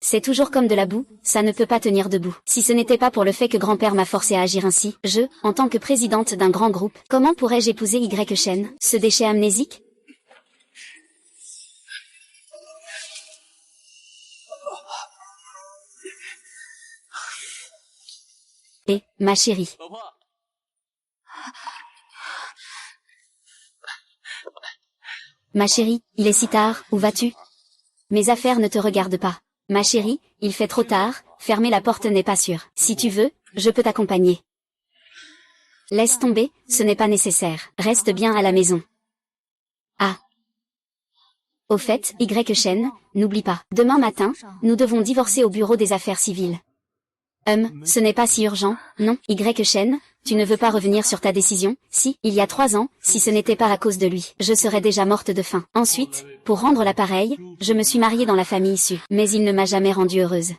C'est toujours comme de la boue, ça ne peut pas tenir debout. Si ce n'était pas pour le fait que grand-père m'a forcé à agir ainsi, en tant que présidente d'un grand groupe, comment pourrais-je épouser Y Shen, ce déchet amnésique? Et, ma chérie. Ma chérie, il est si tard, où vas-tu? Mes affaires ne te regardent pas. Ma chérie, il fait trop tard, fermer la porte n'est pas sûr. Si tu veux, je peux t'accompagner. Laisse tomber, ce n'est pas nécessaire. Reste bien à la maison. Ah. Au fait, Y Shen, n'oublie pas. Demain matin, nous devons divorcer au bureau des affaires civiles. Ce n'est pas si urgent, non? Y Shen, tu ne veux pas revenir sur ta décision? Si, il y a 3 ans, si ce n'était pas à cause de lui, je serais déjà morte de faim. Ensuite, pour rendre l'appareil, je me suis mariée dans la famille issue. Mais il ne m'a jamais rendue heureuse.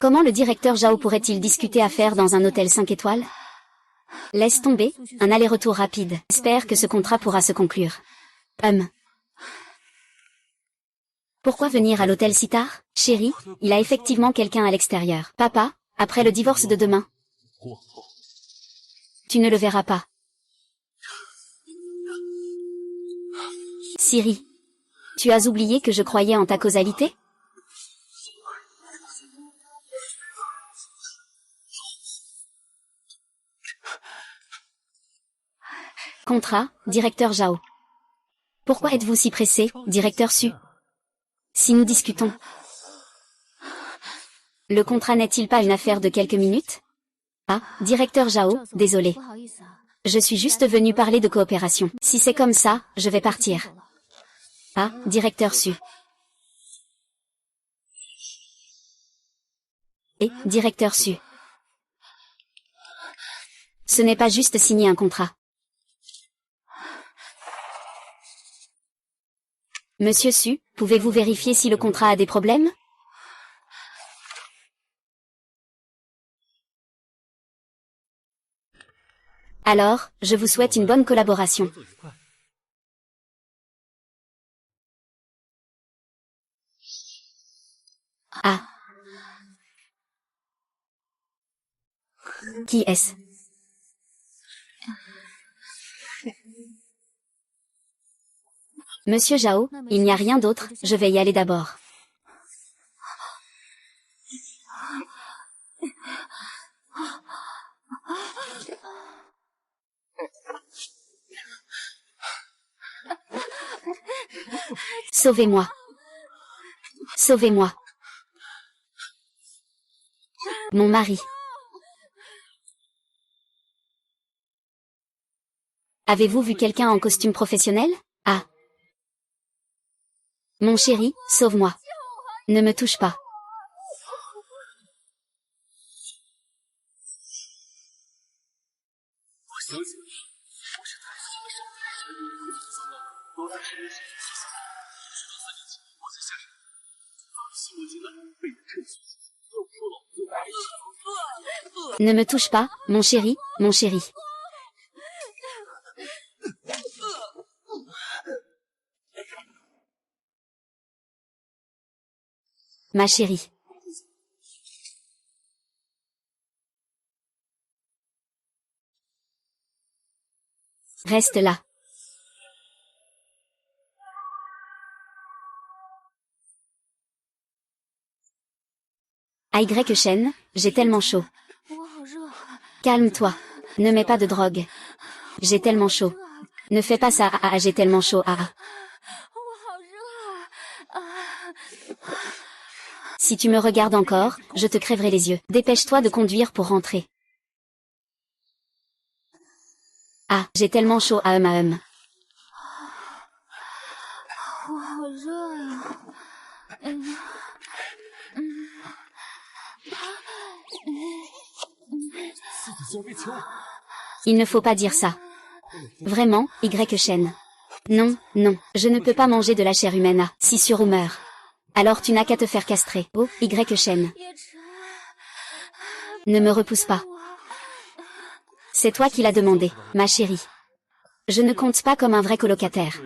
Comment le directeur Zhao pourrait-il discuter affaires dans un hôtel 5 étoiles? Laisse tomber, un aller-retour rapide. J'espère que ce contrat pourra se conclure. Pourquoi venir à l'hôtel si tard? Chérie, il a effectivement quelqu'un à l'extérieur. Papa, après le divorce de demain. Tu ne le verras pas. Siri. Tu as oublié que je croyais en ta causalité? Contrat, directeur Zhao. Pourquoi êtes-vous si pressé, directeur Su? Si nous discutons. Le contrat n'est-il pas une affaire de quelques minutes? Ah, directeur Zhao, désolé. Je suis juste venu parler de coopération. Si c'est comme ça, je vais partir. Ah, directeur Su. Et, directeur Su. Ce n'est pas juste signer un contrat. Monsieur Su, pouvez-vous vérifier si le contrat a des problèmes? Alors, je vous souhaite une bonne collaboration. Ah. Qui est-ce? Monsieur Zhao, il n'y a rien d'autre, je vais y aller d'abord. Sauvez-moi. Sauvez-moi. Mon mari. Avez-vous vu quelqu'un en costume professionnel? Ah. Mon chéri, sauve-moi. Ne me touche pas. Ne me touche pas, mon chéri, mon chéri. Ma chérie. Reste là. Y Shen, j'ai tellement chaud. Calme-toi. Ne mets pas de drogue. J'ai tellement chaud. Ne fais pas ça, j'ai tellement chaud, Si tu me regardes encore, je te crèverai les yeux. Dépêche-toi de conduire pour rentrer. Ah, j'ai tellement chaud, Il ne faut pas dire ça. Vraiment, Y Shen. Non, non, je ne peux pas manger de la chair humaine à si sur ou meurt. Alors tu n'as qu'à te faire castrer. Oh, Y Shen. Ne me repousse pas. C'est toi qui l'as demandé, ma chérie. Je ne compte pas comme un vrai colocataire.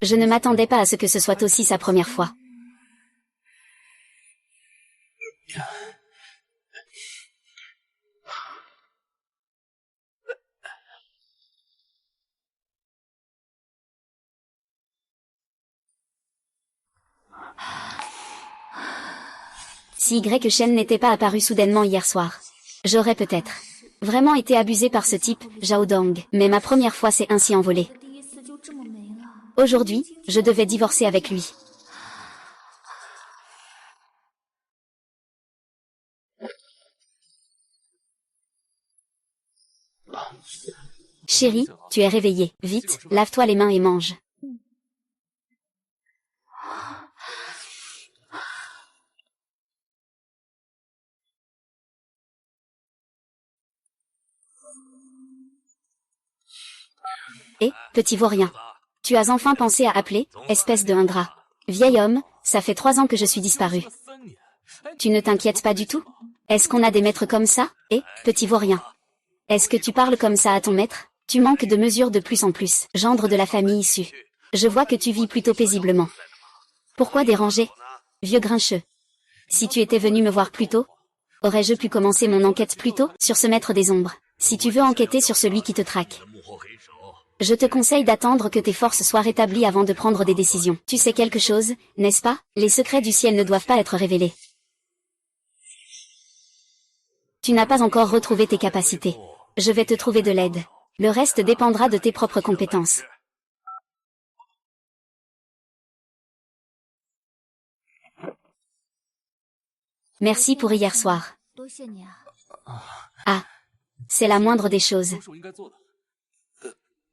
Je ne m'attendais pas à ce que ce soit aussi sa première fois. Si Y Shen n'était pas apparu soudainement hier soir, j'aurais peut-être vraiment été abusée par ce type, Zhao Dong, mais ma première fois s'est ainsi envolée. Aujourd'hui, je devais divorcer avec lui. Chérie, tu es réveillée. Vite, lave-toi les mains et mange. Et, petit vaurien, tu as enfin pensé à appeler, espèce de ingrat. Vieil homme, ça fait 3 ans que je suis disparu. Tu ne t'inquiètes pas du tout? Est-ce qu'on a des maîtres comme ça? Et, petit vaurien, est-ce que tu parles comme ça à ton maître? Tu manques de mesure de plus en plus, gendre de la famille issue. Je vois que tu vis plutôt paisiblement. Pourquoi déranger? Vieux grincheux. Si tu étais venu me voir plus tôt, aurais-je pu commencer mon enquête plus tôt sur ce maître des ombres? Si tu veux enquêter sur celui qui te traque, je te conseille d'attendre que tes forces soient rétablies avant de prendre des décisions. Tu sais quelque chose, n'est-ce pas? Les secrets du ciel ne doivent pas être révélés. Tu n'as pas encore retrouvé tes capacités. Je vais te trouver de l'aide. Le reste dépendra de tes propres compétences. Merci pour hier soir. Ah, c'est la moindre des choses.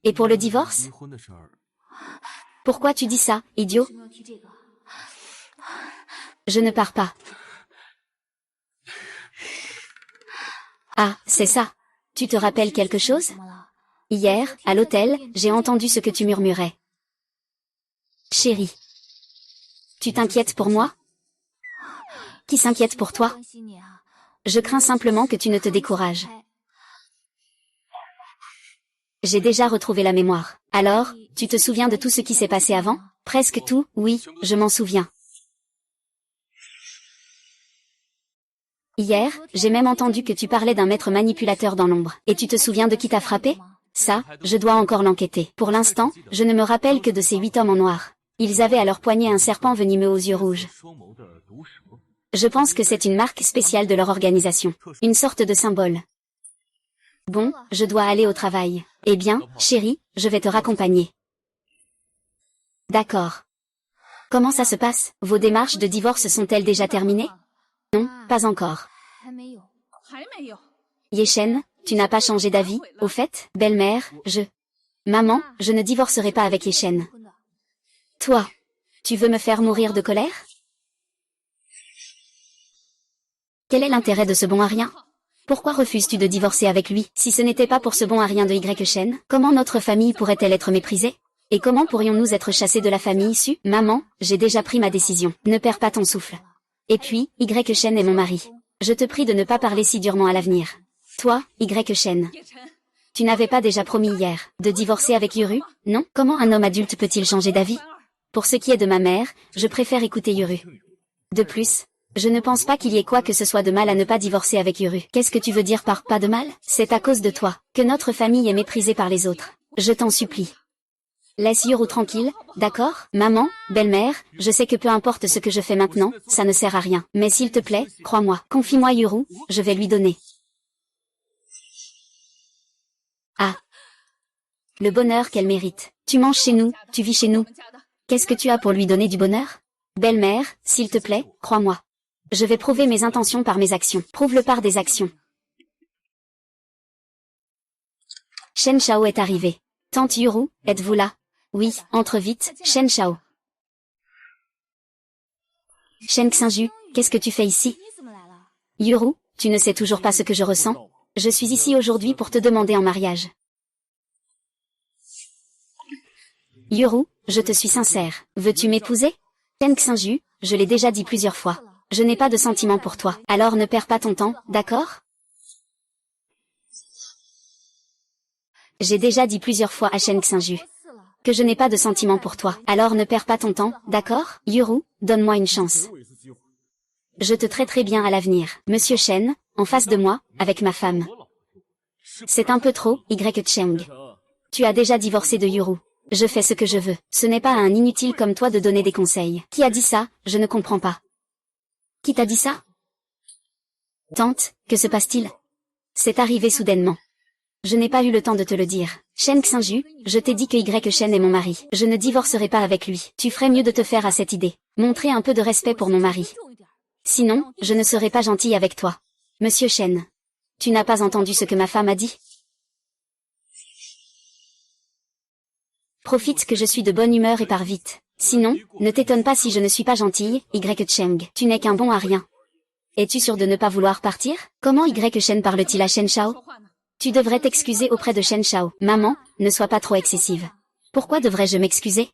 Et pour le divorce? Pourquoi tu dis ça, idiot? Je ne pars pas. Ah, c'est ça. Tu te rappelles quelque chose? Hier, à l'hôtel, j'ai entendu ce que tu murmurais. Chérie. Tu t'inquiètes pour moi? Qui s'inquiète pour toi? Je crains simplement que tu ne te décourages. J'ai déjà retrouvé la mémoire. Alors, tu te souviens de tout ce qui s'est passé avant? Presque tout, oui, je m'en souviens. Hier, j'ai même entendu que tu parlais d'un maître manipulateur dans l'ombre. Et tu te souviens de qui t'a frappé? Ça, je dois encore l'enquêter. Pour l'instant, je ne me rappelle que de ces 8 hommes en noir. Ils avaient à leur poignet un serpent venimeux aux yeux rouges. Je pense que c'est une marque spéciale de leur organisation. Une sorte de symbole. Bon, je dois aller au travail. Eh bien, chérie, je vais te raccompagner. D'accord. Comment ça se passe? Vos démarches de divorce sont-elles déjà terminées? Non, pas encore. Yeshen, tu n'as pas changé d'avis, au fait, belle-mère, Maman, je ne divorcerai pas avec Yeshen. Toi, tu veux me faire mourir de colère? Quel est l'intérêt de ce bon à rien? Pourquoi refuses-tu de divorcer avec lui? Si ce n'était pas pour ce bon à rien de Y Shen, comment notre famille pourrait-elle être méprisée? Et comment pourrions-nous être chassés de la famille issue? Maman, j'ai déjà pris ma décision. Ne perds pas ton souffle. Et puis, Y Shen est mon mari. Je te prie de ne pas parler si durement à l'avenir. Toi, Y Shen. Tu n'avais pas déjà promis hier de divorcer avec Yuru? Non? Comment un homme adulte peut-il changer d'avis? Pour ce qui est de ma mère, je préfère écouter Yuru. De plus, je ne pense pas qu'il y ait quoi que ce soit de mal à ne pas divorcer avec Yuru. Qu'est-ce que tu veux dire par pas de mal? C'est à cause de toi que notre famille est méprisée par les autres. Je t'en supplie. Laisse Yuru tranquille, d'accord? Maman, belle-mère, je sais que peu importe ce que je fais maintenant, ça ne sert à rien. Mais s'il te plaît, crois-moi, confie-moi Yuru, je vais lui donner. Ah. Le bonheur qu'elle mérite. Tu manges chez nous, tu vis chez nous. Qu'est-ce que tu as pour lui donner du bonheur? Belle-mère, s'il te plaît, crois-moi. Je vais prouver mes intentions par mes actions. Prouve-le par des actions. Shen Shao est arrivé. Tante Yuru, êtes-vous là? Oui, entre vite, Shen Shao. Shen Xinju, qu'est-ce que tu fais ici? Yuru, tu ne sais toujours pas ce que je ressens? Je suis ici aujourd'hui pour te demander en mariage. Yuru, je te suis sincère. Veux-tu m'épouser? Shen Xinju, je l'ai déjà dit plusieurs fois. Je n'ai pas de sentiments pour toi. Alors ne perds pas ton temps, d'accord? J'ai déjà dit plusieurs fois à Shen Xinju que je n'ai pas de sentiments pour toi. Alors ne perds pas ton temps, d'accord? Yuru, donne-moi une chance. Je te traiterai bien à l'avenir. Monsieur Shen, en face de moi, avec ma femme. C'est un peu trop, Y Cheng. Tu as déjà divorcé de Yuru. Je fais ce que je veux. Ce n'est pas à un inutile comme toi de donner des conseils. Qui a dit ça? Je ne comprends pas. Qui t'a dit ça? Tante, que se passe-t-il? C'est arrivé soudainement. Je n'ai pas eu le temps de te le dire. Shen Xinju, je t'ai dit que Y Shen est mon mari. Je ne divorcerai pas avec lui. Tu ferais mieux de te faire à cette idée. Montrer un peu de respect pour mon mari. Sinon, je ne serai pas gentille avec toi. Monsieur Shen. Tu n'as pas entendu ce que ma femme a dit? Profite que je suis de bonne humeur et pars vite. Sinon, ne t'étonne pas si je ne suis pas gentille, Y Cheng. Tu n'es qu'un bon à rien. Es-tu sûr de ne pas vouloir partir? Comment Y Shen parle-t-il à Shen Shao? Tu devrais t'excuser auprès de Shen Shao. Maman, ne sois pas trop excessive. Pourquoi devrais-je m'excuser?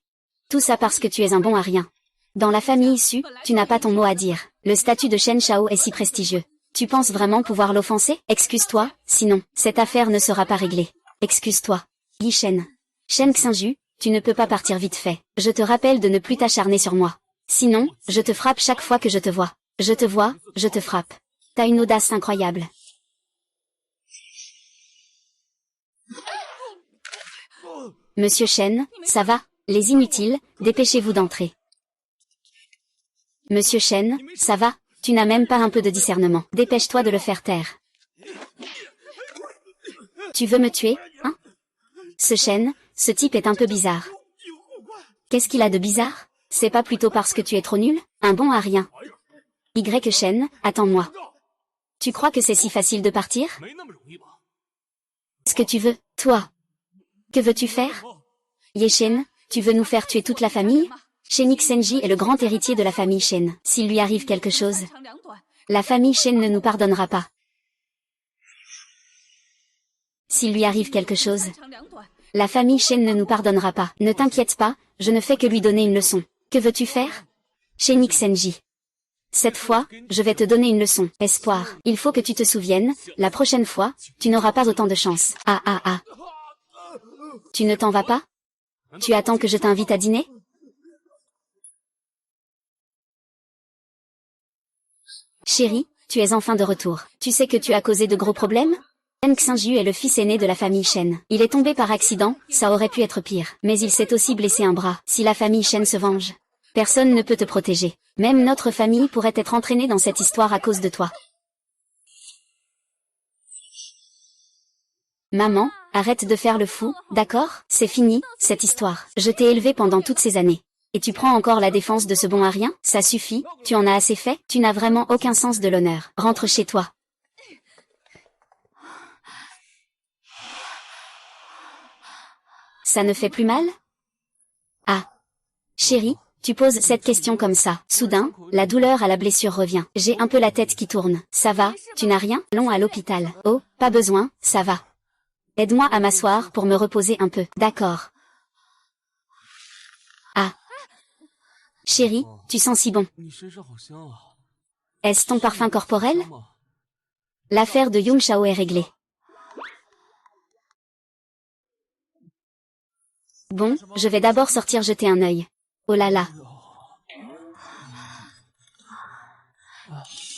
Tout ça parce que tu es un bon à rien. Dans la famille issue, tu n'as pas ton mot à dire. Le statut de Shen Shao est si prestigieux. Tu penses vraiment pouvoir l'offenser? Excuse-toi, sinon, cette affaire ne sera pas réglée. Excuse-toi. Yi Shen. Shen Xinju, tu ne peux pas partir vite fait. Je te rappelle de ne plus t'acharner sur moi. Sinon, je te frappe chaque fois que je te vois. Je te vois, je te frappe. T'as une audace incroyable. Monsieur Shen, ça va? Les inutiles, dépêchez-vous d'entrer. Monsieur Shen, ça va? Tu n'as même pas un peu de discernement. Dépêche-toi de le faire taire. Tu veux me tuer, hein? Ce Shen, ce type est un peu bizarre. Qu'est-ce qu'il a de bizarre? C'est pas plutôt parce que tu es trop nul? Un bon à rien. Y Shen, attends-moi. Tu crois que c'est si facile de partir? Ce que tu veux, toi. Que veux-tu faire? Ye Shen, tu veux nous faire tuer toute la famille? Shen Xinji est le grand héritier de la famille Shen. S'il lui arrive quelque chose, la famille Shen ne nous pardonnera pas. S'il lui arrive quelque chose, la famille Shen ne nous pardonnera pas. Ne t'inquiète pas, je ne fais que lui donner une leçon. Que veux-tu faire? Shen Xinji. Cette fois, je vais te donner une leçon. Espoir, il faut que tu te souviennes, la prochaine fois, tu n'auras pas autant de chance. Ah. Tu ne t'en vas pas? Tu attends que je t'invite à dîner? Chérie, tu es enfin de retour. Tu sais que tu as causé de gros problèmes? Shen Xinju est le fils aîné de la famille Shen. Il est tombé par accident, ça aurait pu être pire. Mais il s'est aussi blessé un bras. Si la famille Shen se venge, personne ne peut te protéger. Même notre famille pourrait être entraînée dans cette histoire à cause de toi. Maman, arrête de faire le fou, d'accord? C'est fini, cette histoire. Je t'ai élevé pendant toutes ces années. Et tu prends encore la défense de ce bon à rien? Ça suffit, tu en as assez fait? Tu n'as vraiment aucun sens de l'honneur. Rentre chez toi. Ça ne fait plus mal? Ah. Chérie, tu poses cette question comme ça. Soudain, la douleur à la blessure revient. J'ai un peu la tête qui tourne. Ça va? Tu n'as rien? Allons à l'hôpital. Oh, pas besoin, ça va. Aide-moi à m'asseoir pour me reposer un peu. D'accord. Ah. Chérie, tu sens si bon. Est-ce ton parfum corporel? L'affaire de Yung Shao est réglée. Bon, je vais d'abord sortir jeter un œil. Oh là là.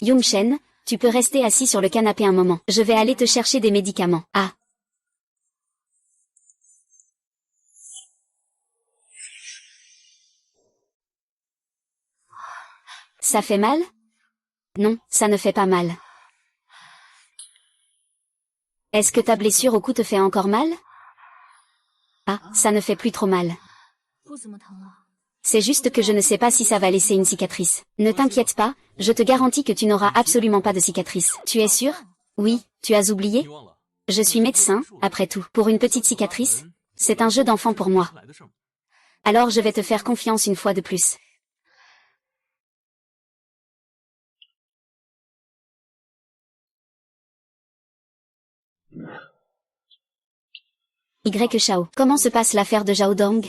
Yung Shen, tu peux rester assis sur le canapé un moment. Je vais aller te chercher des médicaments. Ah. Ça fait mal? Non, ça ne fait pas mal. Est-ce que ta blessure au cou te fait encore mal? Ah, ça ne fait plus trop mal. C'est juste que je ne sais pas si ça va laisser une cicatrice. Ne t'inquiète pas, je te garantis que tu n'auras absolument pas de cicatrice. Tu es sûr? Oui, tu as oublié? Je suis médecin, après tout. Pour une petite cicatrice, c'est un jeu d'enfant pour moi. Alors je vais te faire confiance une fois de plus. Y. Shao. Comment se passe l'affaire de Zhao Dong?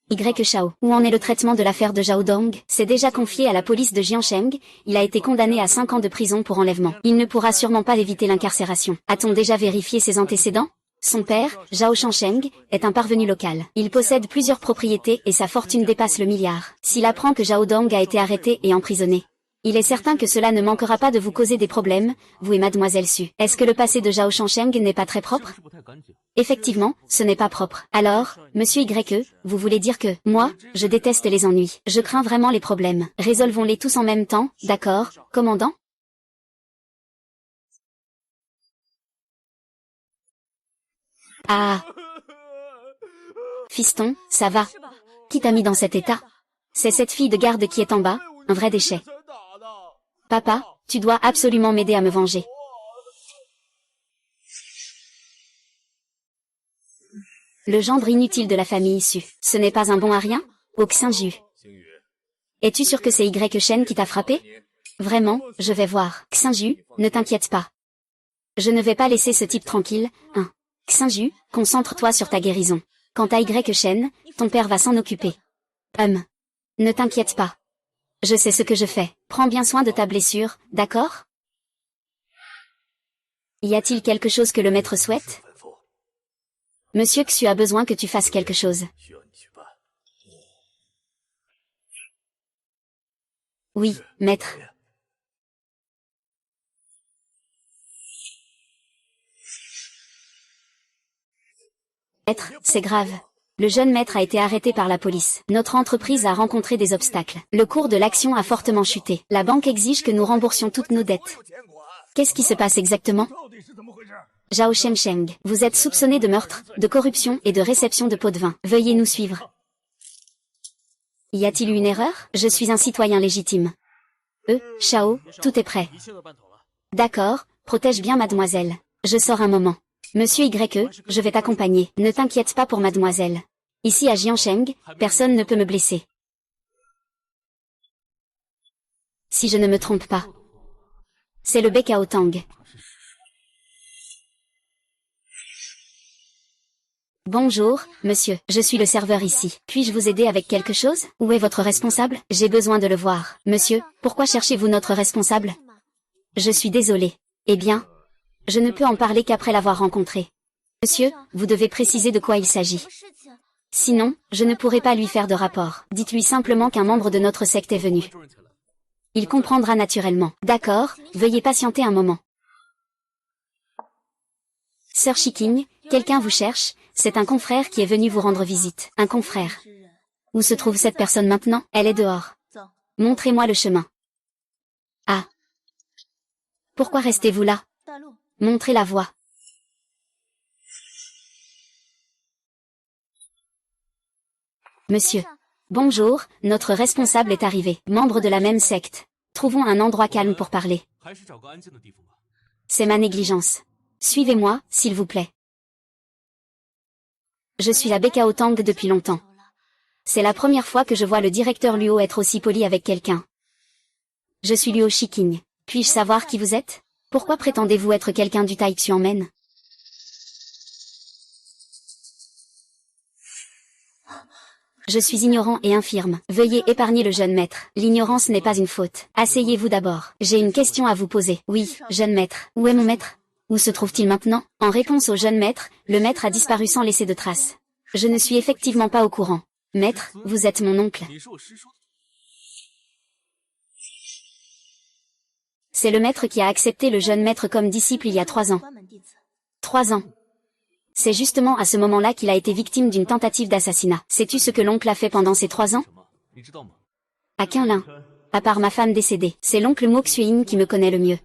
Y. Shao. Où en est le traitement de l'affaire de Zhao Dong? C'est déjà confié à la police de Jiansheng, il a été condamné à 5 ans de prison pour enlèvement. Il ne pourra sûrement pas éviter l'incarcération. A-t-on déjà vérifié ses antécédents? Son père, Zhao Shansheng, est un parvenu local. Il possède plusieurs propriétés et sa fortune dépasse le milliard. S'il apprend que Zhao Dong a été arrêté et emprisonné, il est certain que cela ne manquera pas de vous causer des problèmes, vous et mademoiselle Su. Est-ce que le passé de Zhao Shansheng n'est pas très propre? Effectivement, ce n'est pas propre. Alors, monsieur Y, vous voulez dire que, moi, je déteste les ennuis. Je crains vraiment les problèmes. Résolvons-les tous en même temps, d'accord, commandant? Ah. Fiston, ça va? Qui t'a mis dans cet état? C'est cette fille de garde qui est en bas, un vrai déchet. Papa, tu dois absolument m'aider à me venger. Le gendre inutile de la famille Su. Ce n'est pas un bon à rien? Oh Xinju. Es-tu sûr que c'est Y Shen qui t'a frappé? Vraiment, je vais voir. Xinju, ne t'inquiète pas. Je ne vais pas laisser ce type tranquille, hein. Xinju, concentre-toi sur ta guérison. Quant à Y Shen, ton père va s'en occuper. Ne t'inquiète pas. Je sais ce que je fais. Prends bien soin de ta blessure, d'accord? Y a-t-il quelque chose que le maître souhaite? Monsieur Xu a besoin que tu fasses quelque chose. Oui, maître. Maître, c'est grave. Le jeune maître a été arrêté par la police. Notre entreprise a rencontré des obstacles. Le cours de l'action a fortement chuté. La banque exige que nous remboursions toutes nos dettes. Qu'est-ce qui se passe exactement? Zhao Shensheng, vous êtes soupçonné de meurtre, de corruption et de réception de pots de vin. Veuillez nous suivre. Y a-t-il eu une erreur? Je suis un citoyen légitime. Shao, tout est prêt. D'accord, protège bien mademoiselle. Je sors un moment. Monsieur Y, je vais t'accompagner. Ne t'inquiète pas pour mademoiselle. Ici à Jiansheng, personne ne peut me blesser. Si je ne me trompe pas. C'est le Bekao Tang. Bonjour, monsieur, je suis le serveur ici. Puis-je vous aider avec quelque chose? Où est votre responsable? J'ai besoin de le voir. Monsieur, pourquoi cherchez-vous notre responsable? Je suis désolé. Eh bien, je ne peux en parler qu'après l'avoir rencontré. Monsieur, vous devez préciser de quoi il s'agit. Sinon, je ne pourrai pas lui faire de rapport. Dites-lui simplement qu'un membre de notre secte est venu. Il comprendra naturellement. D'accord, veuillez patienter un moment. Sœur Shiking, quelqu'un vous cherche, c'est un confrère qui est venu vous rendre visite. Un confrère. Où se trouve cette personne maintenant? Elle est dehors. Montrez-moi le chemin. Ah. Pourquoi restez-vous là? Montrez la voie. Monsieur. Bonjour, notre responsable est arrivé. Membre de la même secte. Trouvons un endroit calme pour parler. C'est ma négligence. Suivez-moi, s'il vous plaît. Je suis à Bekao Tang depuis longtemps. C'est la première fois que je vois le directeur Luo être aussi poli avec quelqu'un. Je suis Luo Shiking. Puis-je savoir qui vous êtes? Pourquoi prétendez-vous être quelqu'un du Tai Xuanmen? Je suis ignorant et infirme. Veuillez épargner le jeune maître. L'ignorance n'est pas une faute. Asseyez-vous d'abord. J'ai une question à vous poser. Oui, jeune maître. Où est mon maître? Où se trouve-t-il maintenant? En réponse au jeune maître, le maître a disparu sans laisser de traces. Je ne suis effectivement pas au courant. Maître, vous êtes mon oncle. C'est le maître qui a accepté le jeune maître comme disciple il y a 3 ans. 3 ans. C'est justement à ce moment-là qu'il a été victime d'une tentative d'assassinat. Sais-tu ce que l'oncle a fait pendant ces 3 ans? À Qinlin. À part ma femme décédée, c'est l'oncle Mo Xueyin qui me connaît le mieux.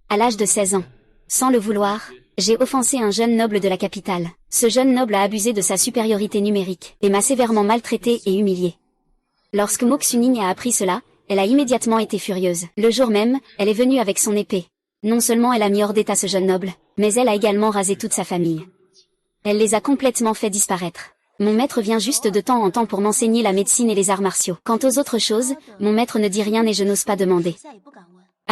À l'âge de 16 ans. Sans le vouloir, j'ai offensé un jeune noble de la capitale. Ce jeune noble a abusé de sa supériorité numérique, et m'a sévèrement maltraité et humilié. Lorsque Mo Xueyin a appris cela, elle a immédiatement été furieuse. Le jour même, elle est venue avec son épée. Non seulement elle a mis hors d'état ce jeune noble, mais elle a également rasé toute sa famille. Elle les a complètement fait disparaître. Mon maître vient juste de temps en temps pour m'enseigner la médecine et les arts martiaux. Quant aux autres choses, mon maître ne dit rien et je n'ose pas demander.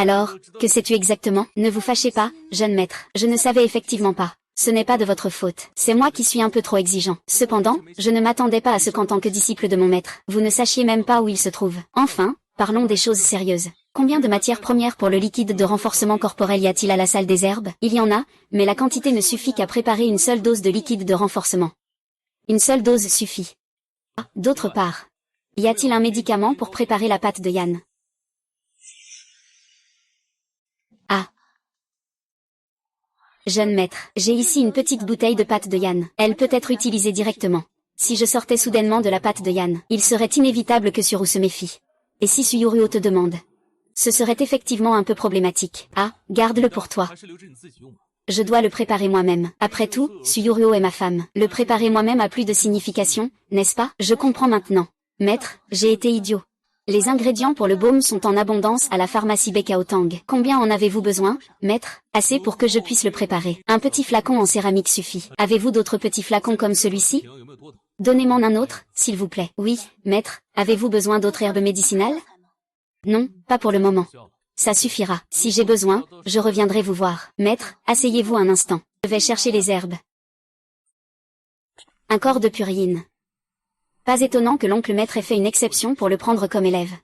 Alors, que sais-tu exactement? Ne vous fâchez pas, jeune maître. Je ne savais effectivement pas. Ce n'est pas de votre faute. C'est moi qui suis un peu trop exigeant. Cependant, je ne m'attendais pas à ce qu'en tant que disciple de mon maître, vous ne sachiez même pas où il se trouve. Enfin, parlons des choses sérieuses. Combien de matières premières pour le liquide de renforcement corporel y a-t-il à la salle des herbes? Il y en a, mais la quantité ne suffit qu'à préparer une seule dose de liquide de renforcement. Une seule dose suffit. D'autre part, y a-t-il un médicament pour préparer la pâte de Yann? Ah. Jeune maître, j'ai ici une petite bouteille de pâte de Yann. Elle peut être utilisée directement. Si je sortais soudainement de la pâte de Yann, il serait inévitable que Suru se méfie. Et si Suyuruo te demande? Ce serait effectivement un peu problématique. Ah, garde-le pour toi. Je dois le préparer moi-même. Après tout, Suyuruo est ma femme. Le préparer moi-même a plus de signification, n'est-ce pas? Je comprends maintenant. Maître, j'ai été idiot. Les ingrédients pour le baume sont en abondance à la pharmacie Bekaotang. Combien en avez-vous besoin, maître? Assez pour que je puisse le préparer. Un petit flacon en céramique suffit. Avez-vous d'autres petits flacons comme celui-ci? Donnez-moi un autre, s'il vous plaît. Oui, maître, avez-vous besoin d'autres herbes médicinales? Non, pas pour le moment. Ça suffira. Si j'ai besoin, je reviendrai vous voir. Maître, asseyez-vous un instant. Je vais chercher les herbes. Un corps de purine. Pas étonnant que l'oncle maître ait fait une exception pour le prendre comme élève.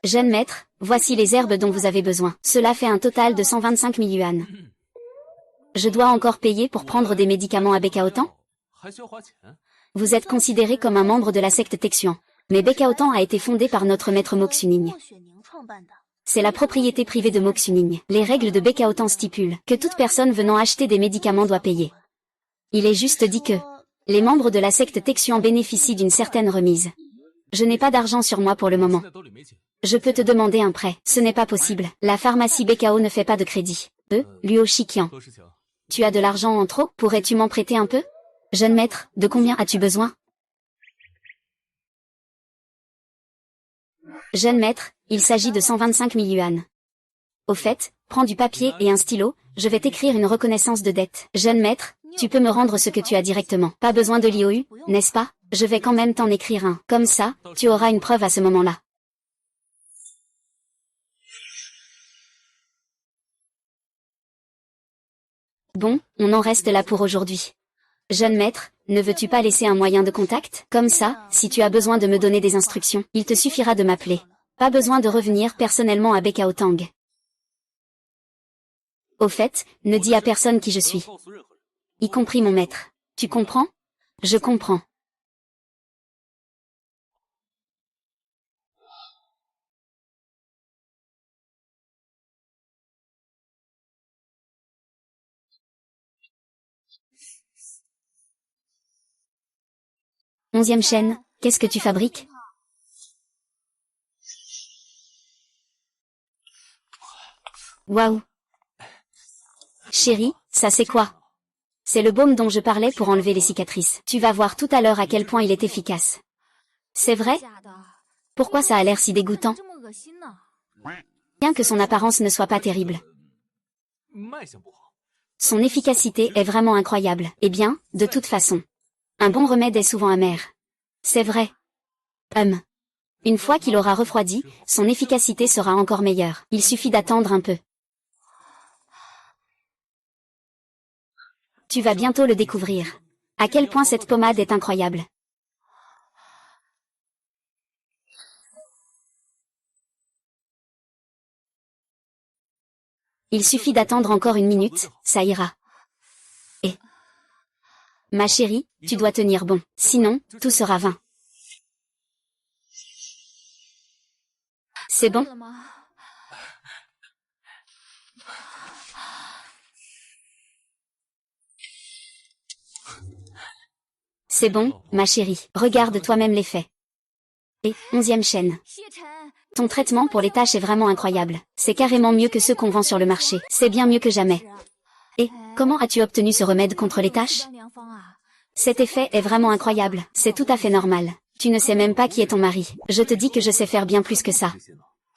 Jeune maître, voici les herbes dont vous avez besoin. Cela fait un total de 125 000 yuan. Je dois encore payer pour prendre des médicaments à Bekaotan? Vous êtes considéré comme un membre de la secte Texian. Mais Bekaotan a été fondé par notre maître Moxuning. C'est la propriété privée de Moxuning. Les règles de Bekaotan stipulent que toute personne venant acheter des médicaments doit payer. Il est juste dit que les membres de la secte Texian bénéficient d'une certaine remise. Je n'ai pas d'argent sur moi pour le moment. Je peux te demander un prêt. Ce n'est pas possible. La pharmacie Bekao ne fait pas de crédit. Luo Shikian. Tu as de l'argent en trop? Pourrais-tu m'en prêter un peu? Jeune maître, de combien as-tu besoin? Jeune maître, il s'agit de 125 000 yuan. Au fait, prends du papier et un stylo, je vais t'écrire une reconnaissance de dette. Jeune maître, tu peux me rendre ce que tu as directement. Pas besoin de l'IOU, n'est-ce pas? Je vais quand même t'en écrire un. Comme ça, tu auras une preuve à ce moment-là. Bon, on en reste là pour aujourd'hui. Jeune maître, ne veux-tu pas laisser un moyen de contact? Comme ça, si tu as besoin de me donner des instructions, il te suffira de m'appeler. Pas besoin de revenir personnellement à Bekaotang. Au fait, ne dis à personne qui je suis. Y compris mon maître. Tu comprends? Je comprends. Onzième chaîne, qu'est-ce que tu fabriques? Waouh! Chérie, ça c'est quoi? C'est le baume dont je parlais pour enlever les cicatrices. Tu vas voir tout à l'heure à quel point il est efficace. C'est vrai? Pourquoi ça a l'air si dégoûtant? Bien que son apparence ne soit pas terrible. Son efficacité est vraiment incroyable. Eh bien, de toute façon. Un bon remède est souvent amer. C'est vrai. Une fois qu'il aura refroidi, son efficacité sera encore meilleure. Il suffit d'attendre un peu. Tu vas bientôt le découvrir. À quel point cette pommade est incroyable. Il suffit d'attendre encore une minute, ça ira. Et ma chérie, tu dois tenir bon, sinon, tout sera vain. C'est bon? C'est bon, ma chérie, regarde toi-même l'effet. Et, 11e chaîne. Ton traitement pour les taches est vraiment incroyable. C'est carrément mieux que ceux qu'on vend sur le marché. C'est bien mieux que jamais. Et, comment as-tu obtenu ce remède contre les taches? Cet effet est vraiment incroyable. C'est tout à fait normal. Tu ne sais même pas qui est ton mari. Je te dis que je sais faire bien plus que ça.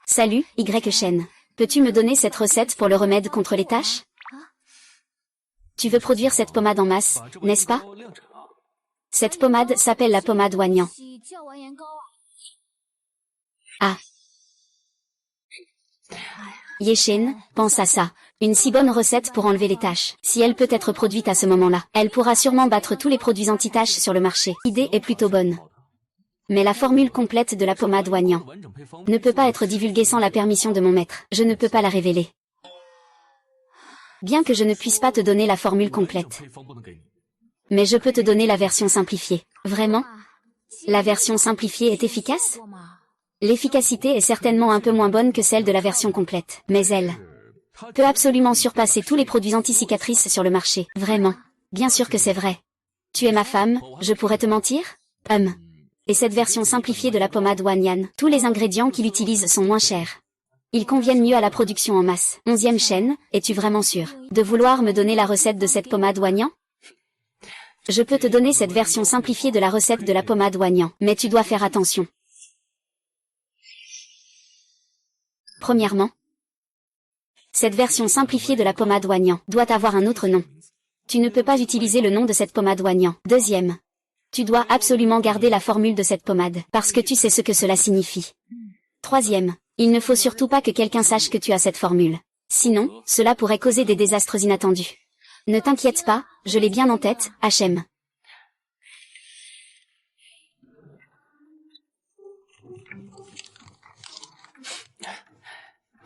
Salut, Y chaîne. Peux-tu me donner cette recette pour le remède contre les taches? Tu veux produire cette pommade en masse, n'est-ce pas? Cette pommade s'appelle la pommade Wanyan. Ah. Yeshen, pense à ça. Une si bonne recette pour enlever les taches. Si elle peut être produite à ce moment-là, elle pourra sûrement battre tous les produits anti-taches sur le marché. L'idée est plutôt bonne. Mais la formule complète de la pommade Wanyan ne peut pas être divulguée sans la permission de mon maître. Je ne peux pas la révéler. Bien que je ne puisse pas te donner la formule complète. Mais je peux te donner la version simplifiée. Vraiment? La version simplifiée est efficace? L'efficacité est certainement un peu moins bonne que celle de la version complète. Mais elle peut absolument surpasser tous les produits anti-cicatrices sur le marché. Vraiment. Bien sûr que c'est vrai. Tu es ma femme, je pourrais te mentir? Et cette version simplifiée de la pommade Wanyan, tous les ingrédients qu'il utilise sont moins chers. Ils conviennent mieux à la production en masse. 11e chaîne, es-tu vraiment sûr de vouloir me donner la recette de cette pommade Wanyan? Je peux te donner cette version simplifiée de la recette de la pommade Wanyan, mais tu dois faire attention. Premièrement, cette version simplifiée de la pommade Wanyan doit avoir un autre nom. Tu ne peux pas utiliser le nom de cette pommade Wanyan. Deuxième, tu dois absolument garder la formule de cette pommade, parce que tu sais ce que cela signifie. Troisième, il ne faut surtout pas que quelqu'un sache que tu as cette formule. Sinon, cela pourrait causer des désastres inattendus. Ne t'inquiète pas, je l'ai bien en tête, Hachem.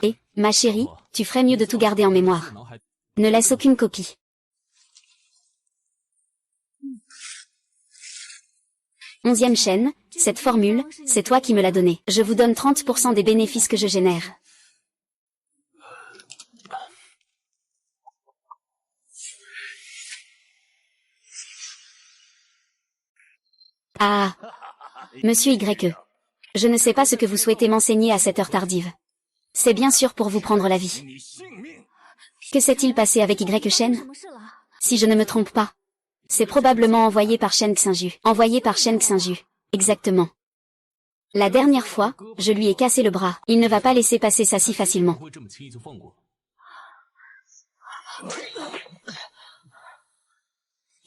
Et, ma chérie, tu ferais mieux de tout garder en mémoire. Ne laisse aucune copie. Onzième chaîne, cette formule, c'est toi qui me l'as donnée. Je vous donne 30% des bénéfices que je génère. Ah, Monsieur Y. Je ne sais pas ce que vous souhaitez m'enseigner à cette heure tardive. C'est bien sûr pour vous prendre la vie. Que s'est-il passé avec Y Shen? Si je ne me trompe pas. C'est probablement envoyé par Shen Xinju. Envoyé par Shen Xinju. Exactement. La dernière fois, je lui ai cassé le bras. Il ne va pas laisser passer ça si facilement.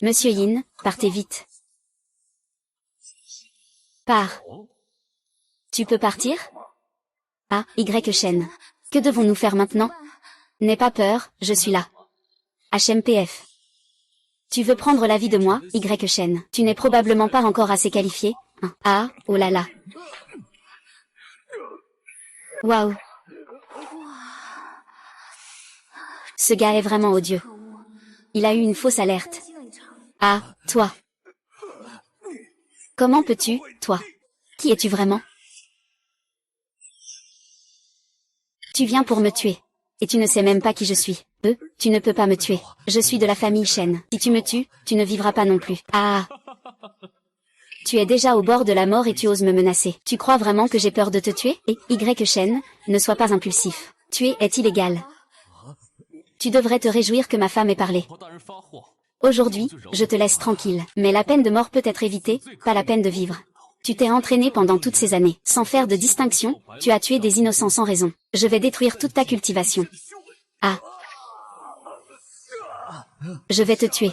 Monsieur Yin, partez vite. Pars. Tu peux partir? Ah, Y Shen. Que devons-nous faire maintenant? N'aie pas peur, je suis là. HMPF. Tu veux prendre l'avis de moi, Y Shen? Tu n'es probablement pas encore assez qualifié. Ah, oh là là. Waouh. Ce gars est vraiment odieux. Il a eu une fausse alerte. Ah, toi. Comment peux-tu, toi? Qui es-tu vraiment? Tu viens pour me tuer. Et tu ne sais même pas qui je suis. Tu ne peux pas me tuer. Je suis de la famille Shen. Si tu me tues, tu ne vivras pas non plus. Ah. Tu es déjà au bord de la mort et tu oses me menacer. Tu crois vraiment que j'ai peur de te tuer? Et, Y Shen, ne sois pas impulsif. Tuer est illégal. Tu devrais te réjouir que ma femme ait parlé. Aujourd'hui, je te laisse tranquille. Mais la peine de mort peut être évitée, pas la peine de vivre. Tu t'es entraîné pendant toutes ces années. Sans faire de distinction, tu as tué des innocents sans raison. Je vais détruire toute ta cultivation. Ah. Je vais te tuer.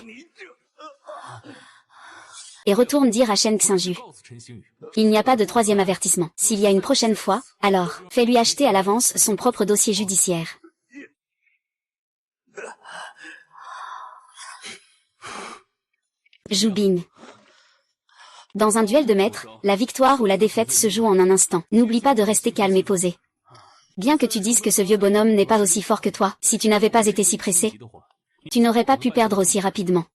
Et retourne dire à Shen Xinju. Il n'y a pas de troisième avertissement. S'il y a une prochaine fois, alors, fais-lui acheter à l'avance son propre dossier judiciaire. Zhu Bing. Dans un duel de maîtres, la victoire ou la défaite se joue en un instant. N'oublie pas de rester calme et posé. Bien que tu dises que ce vieux bonhomme n'est pas aussi fort que toi, si tu n'avais pas été si pressé, tu n'aurais pas pu perdre aussi rapidement.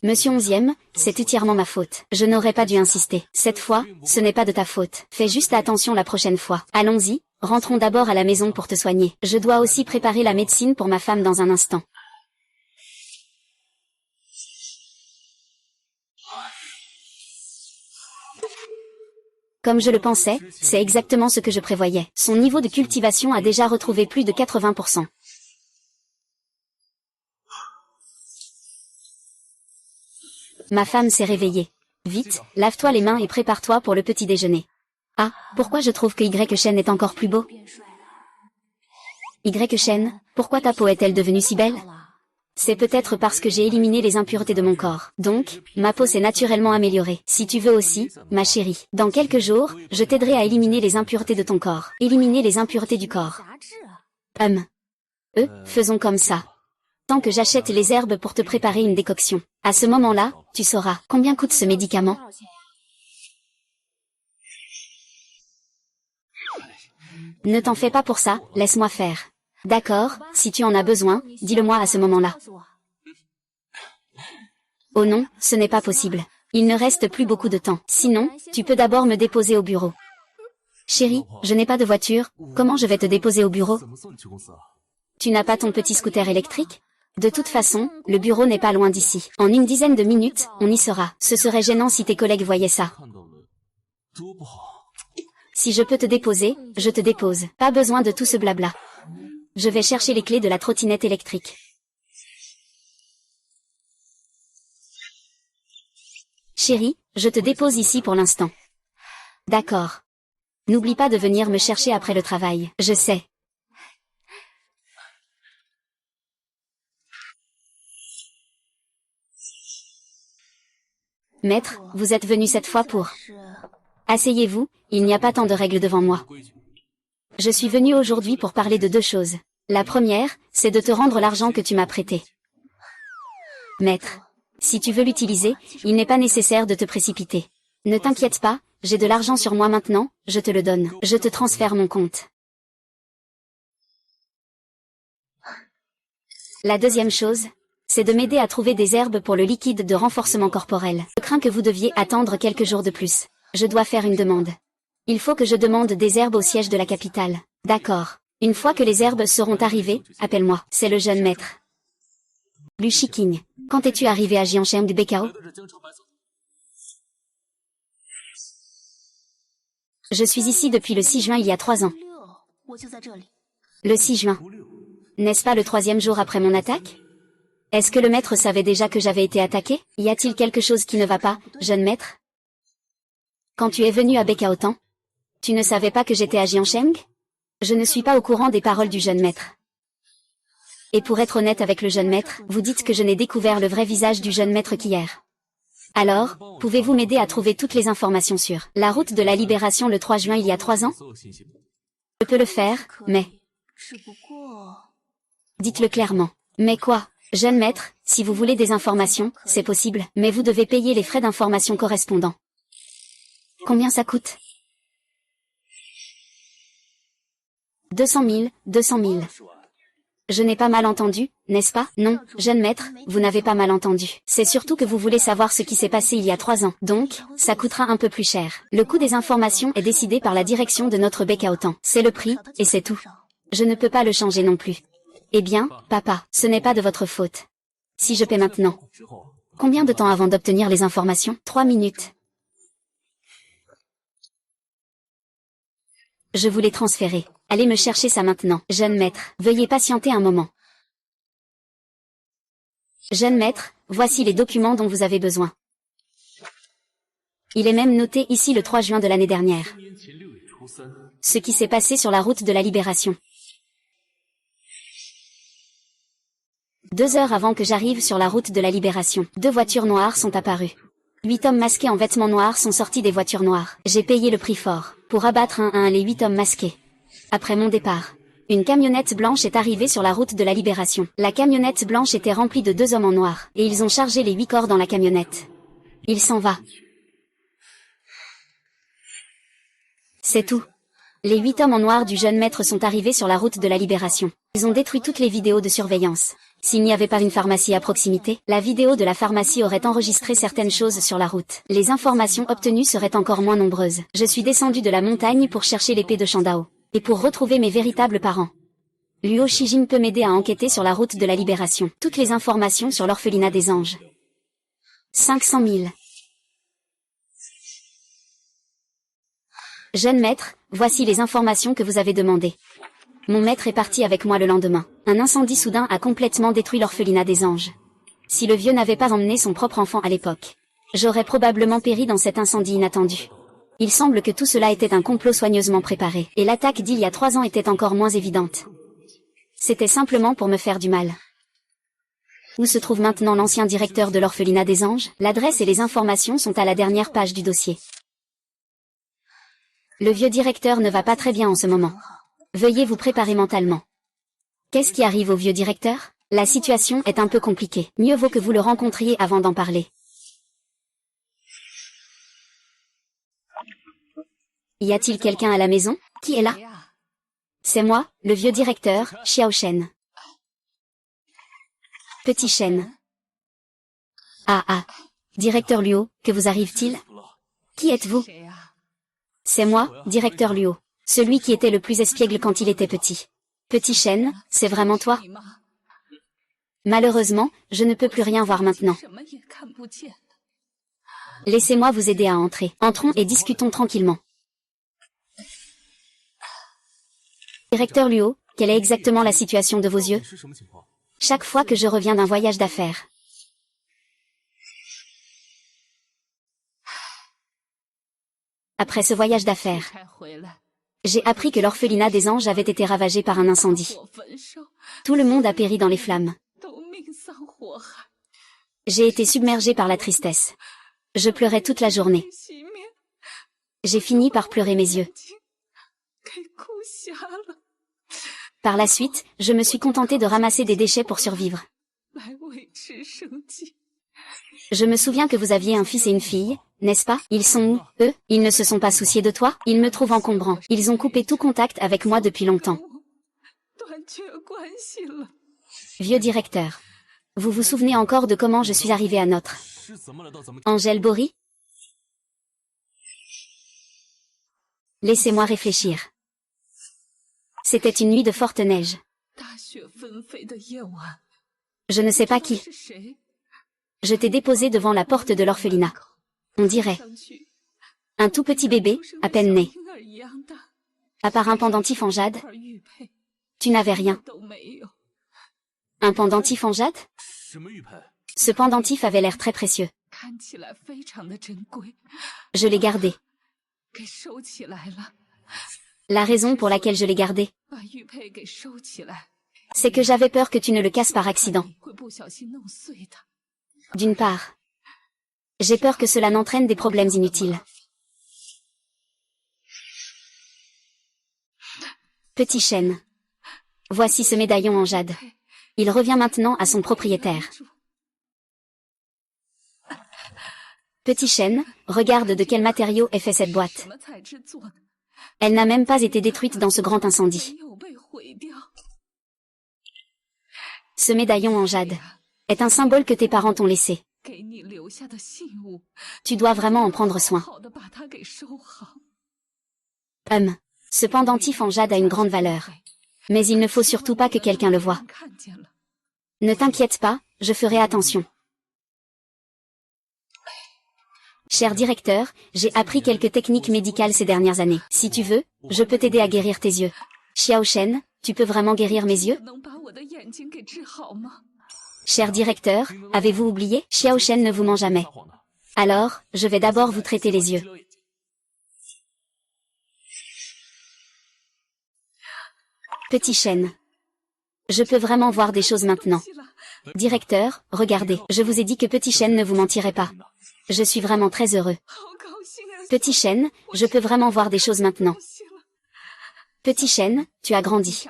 Monsieur 11e, c'est entièrement ma faute. Je n'aurais pas dû insister. Cette fois, ce n'est pas de ta faute. Fais juste attention la prochaine fois. Allons-y, rentrons d'abord à la maison pour te soigner. Je dois aussi préparer la médecine pour ma femme dans un instant. Comme je le pensais, c'est exactement ce que je prévoyais. Son niveau de cultivation a déjà retrouvé plus de 80%. Ma femme s'est réveillée. Vite, lave-toi les mains et prépare-toi pour le petit déjeuner. Ah, pourquoi je trouve que Y Shen est encore plus beau? Y Shen, pourquoi ta peau est-elle devenue si belle? C'est peut-être parce que j'ai éliminé les impuretés de mon corps. Donc, ma peau s'est naturellement améliorée. Si tu veux aussi, ma chérie, dans quelques jours, je t'aiderai à éliminer les impuretés de ton corps. Éliminer les impuretés du corps. Faisons comme ça. Tant que j'achète les herbes pour te préparer une décoction. À ce moment-là, tu sauras combien coûte ce médicament. Ne t'en fais pas pour ça, laisse-moi faire. D'accord, si tu en as besoin, dis-le-moi à ce moment-là. Oh non, ce n'est pas possible. Il ne reste plus beaucoup de temps. Sinon, tu peux d'abord me déposer au bureau. Chérie, je n'ai pas de voiture, comment je vais te déposer au bureau? Tu n'as pas ton petit scooter électrique? De toute façon, le bureau n'est pas loin d'ici. En une dizaine de minutes, on y sera. Ce serait gênant si tes collègues voyaient ça. Si je peux te déposer, je te dépose. Pas besoin de tout ce blabla. Je vais chercher les clés de la trottinette électrique. Chérie, je te dépose ici pour l'instant. D'accord. N'oublie pas de venir me chercher après le travail. Je sais. Maître, vous êtes venu cette fois pour... Asseyez-vous, il n'y a pas tant de règles devant moi. Je suis venu aujourd'hui pour parler de deux choses. La première, c'est de te rendre l'argent que tu m'as prêté. Maître, si tu veux l'utiliser, il n'est pas nécessaire de te précipiter. Ne t'inquiète pas, j'ai de l'argent sur moi maintenant, je te le donne. Je te transfère mon compte. La deuxième chose, c'est de m'aider à trouver des herbes pour le liquide de renforcement corporel. Je crains que vous deviez attendre quelques jours de plus. Je dois faire une demande. Il faut que je demande des herbes au siège de la capitale. D'accord. Une fois que les herbes seront arrivées, appelle-moi. C'est le jeune maître. Lu Shiking. Quand es-tu arrivé à Jiangsheng du Bekao? Je suis ici depuis le 6 juin il y a 3 ans. Le 6 juin. N'est-ce pas le 3e jour après mon attaque? Est-ce que le maître savait déjà que j'avais été attaqué? Y a-t-il quelque chose qui ne va pas, jeune maître? Quand tu es venu à Bekaotan, tu ne savais pas que j'étais à Jiangsheng? Je ne suis pas au courant des paroles du jeune maître. Et pour être honnête avec le jeune maître, vous dites que je n'ai découvert le vrai visage du jeune maître qu'hier. Alors, pouvez-vous m'aider à trouver toutes les informations sur la route de la libération le 3 juin il y a 3 ans? Je peux le faire, mais... Dites-le clairement. Mais quoi? Jeune maître, si vous voulez des informations, c'est possible, mais vous devez payer les frais d'information correspondants. Combien ça coûte? 200 000, 200 000. Je n'ai pas mal entendu, n'est-ce pas? Non, jeune maître, vous n'avez pas mal entendu. C'est surtout que vous voulez savoir ce qui s'est passé il y a 3 ans. Donc, ça coûtera un peu plus cher. Le coût des informations est décidé par la direction de notre Bekaotan. C'est le prix, et c'est tout. Je ne peux pas le changer non plus. Eh bien, papa, ce n'est pas de votre faute. Si je paie maintenant. Combien de temps avant d'obtenir les informations? 3 minutes. Je vous l'ai transféré. Allez me chercher ça maintenant. Jeune maître, veuillez patienter un moment. Jeune maître, voici les documents dont vous avez besoin. Il est même noté ici le 3 juin de l'année dernière. Ce qui s'est passé sur la route de la libération. 2 heures avant que j'arrive sur la route de la libération, 2 voitures noires sont apparues. 8 hommes masqués en vêtements noirs sont sortis des voitures noires. J'ai payé le prix fort, pour abattre un à un les 8 hommes masqués. Après mon départ, une camionnette blanche est arrivée sur la route de la libération. La camionnette blanche était remplie de 2 hommes en noir, et ils ont chargé les 8 corps dans la camionnette. Il s'en va. C'est tout. Les 8 hommes en noir du jeune maître sont arrivés sur la route de la libération. Ils ont détruit toutes les vidéos de surveillance. S'il n'y avait pas une pharmacie à proximité, la vidéo de la pharmacie aurait enregistré certaines choses sur la route. Les informations obtenues seraient encore moins nombreuses. Je suis descendu de la montagne pour chercher l'épée de Shandao. Et pour retrouver mes véritables parents. Luo Shijin peut m'aider à enquêter sur la route de la libération. Toutes les informations sur l'orphelinat des anges. 500 000. Jeune maître, voici les informations que vous avez demandées. Mon maître est parti avec moi le lendemain. Un incendie soudain a complètement détruit l'orphelinat des anges. Si le vieux n'avait pas emmené son propre enfant à l'époque, j'aurais probablement péri dans cet incendie inattendu. Il semble que tout cela était un complot soigneusement préparé, et l'attaque d'il y a 3 ans était encore moins évidente. C'était simplement pour me faire du mal. Où se trouve maintenant l'ancien directeur de l'orphelinat des Anges? L'adresse et les informations sont à la dernière page du dossier. Le vieux directeur ne va pas très bien en ce moment. Veuillez vous préparer mentalement. Qu'est-ce qui arrive au vieux directeur? La situation est un peu compliquée. Mieux vaut que vous le rencontriez avant d'en parler. Y a-t-il quelqu'un à la maison? Qui est là? C'est moi, le vieux directeur, Xiao Shen. Petit Shen. Ah. Directeur Luo, que vous arrive-t-il? Qui êtes-vous? C'est moi, directeur Luo. Celui qui était le plus espiègle quand il était petit. Petit Shen, c'est vraiment toi? Malheureusement, je ne peux plus rien voir maintenant. Laissez-moi vous aider à entrer. Entrons et discutons tranquillement. Directeur Luo, quelle est exactement la situation de vos yeux? Chaque fois que je reviens d'un voyage d'affaires. Après ce voyage d'affaires, j'ai appris que l'orphelinat des Anges avait été ravagé par un incendie. Tout le monde a péri dans les flammes. J'ai été submergée par la tristesse. Je pleurais toute la journée. J'ai fini par pleurer mes yeux. Par la suite, je me suis contentée de ramasser des déchets pour survivre. Je me souviens que vous aviez un fils et une fille, n'est-ce pas? Ils sont où, eux? Ils ne se sont pas souciés de toi? Ils me trouvent encombrant. Ils ont coupé tout contact avec moi depuis longtemps. Vieux directeur. Vous vous souvenez encore de comment je suis arrivée à notre Angèle Bory? Laissez-moi réfléchir. C'était une nuit de forte neige. Je ne sais pas qui. Je t'ai déposé devant la porte de l'orphelinat. On dirait un tout petit bébé, à peine né. À part un pendentif en jade, tu n'avais rien. Un pendentif en jade? Ce pendentif avait l'air très précieux. Je l'ai gardé. La raison pour laquelle je l'ai gardé, c'est que j'avais peur que tu ne le casses par accident. D'une part, j'ai peur que cela n'entraîne des problèmes inutiles. Petit Shen. Voici ce médaillon en jade. Il revient maintenant à son propriétaire. Petit Shen, regarde de quel matériau est faite cette boîte. Elle n'a même pas été détruite dans ce grand incendie. Ce médaillon en jade est un symbole que tes parents t'ont laissé. Tu dois vraiment en prendre soin. Ce pendentif en jade a une grande valeur. Mais il ne faut surtout pas que quelqu'un le voie. Ne t'inquiète pas, je ferai attention. Cher directeur, j'ai appris quelques techniques médicales ces dernières années. Si tu veux, je peux t'aider à guérir tes yeux. Xiao Shen, tu peux vraiment guérir mes yeux? Cher directeur, avez-vous oublié? Xiao Shen ne vous ment jamais. Alors, je vais d'abord vous traiter les yeux. Petit Shen. Je peux vraiment voir des choses maintenant. Directeur, regardez, je vous ai dit que Petit Shen ne vous mentirait pas. Je suis vraiment très heureux. Petit Shen, je peux vraiment voir des choses maintenant. Petit Shen, tu as grandi.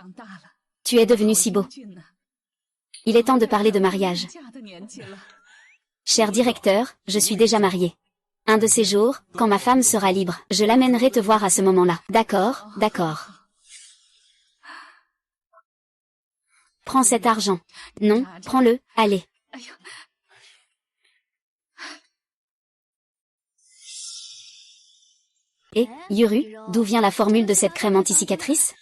Tu es devenu si beau. Il est temps de parler de mariage. Cher directeur, je suis déjà mariée. Un de ces jours, quand ma femme sera libre, je l'amènerai te voir à ce moment-là. D'accord, d'accord. Prends cet argent. Non, prends-le, allez. Et, Yuru, d'où vient la formule de cette crème anti-cicatrice?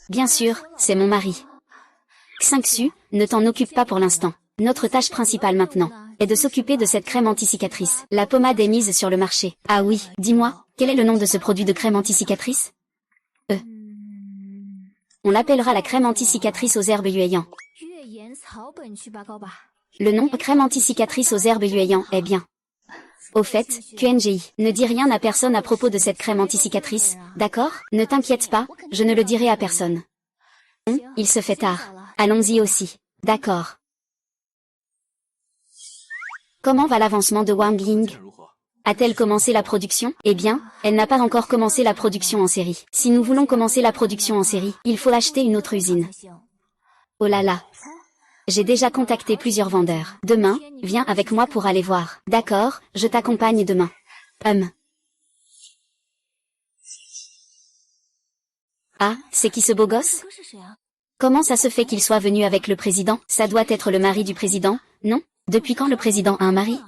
Bien sûr, c'est mon mari. Xingxu, ne t'en occupe pas pour l'instant. Notre tâche principale maintenant est de s'occuper de cette crème anti-cicatrice. La pommade est mise sur le marché. Ah oui, dis-moi, quel est le nom de ce produit de crème anti-cicatrice? On l'appellera la crème anti-cicatrice aux herbes yueyang. Le nom crème anti-cicatrice aux herbes yueyang est bien. Au fait, QNGI, ne dis rien à personne à propos de cette crème anti-cicatrice, d'accord? Ne t'inquiète pas, je ne le dirai à personne. Il se fait tard. Allons-y aussi. D'accord. Comment va l'avancement de Wang Ying? A-t-elle commencé la production? Eh bien, elle n'a pas encore commencé la production en série. Si nous voulons commencer la production en série, il faut acheter une autre usine. Oh là là. J'ai déjà contacté plusieurs vendeurs. Demain, viens avec moi pour aller voir. D'accord, je t'accompagne demain. Ah, c'est qui ce beau gosse? Comment ça se fait qu'il soit venu avec le président? Ça doit être le mari du président, non? Depuis quand le président a un mari?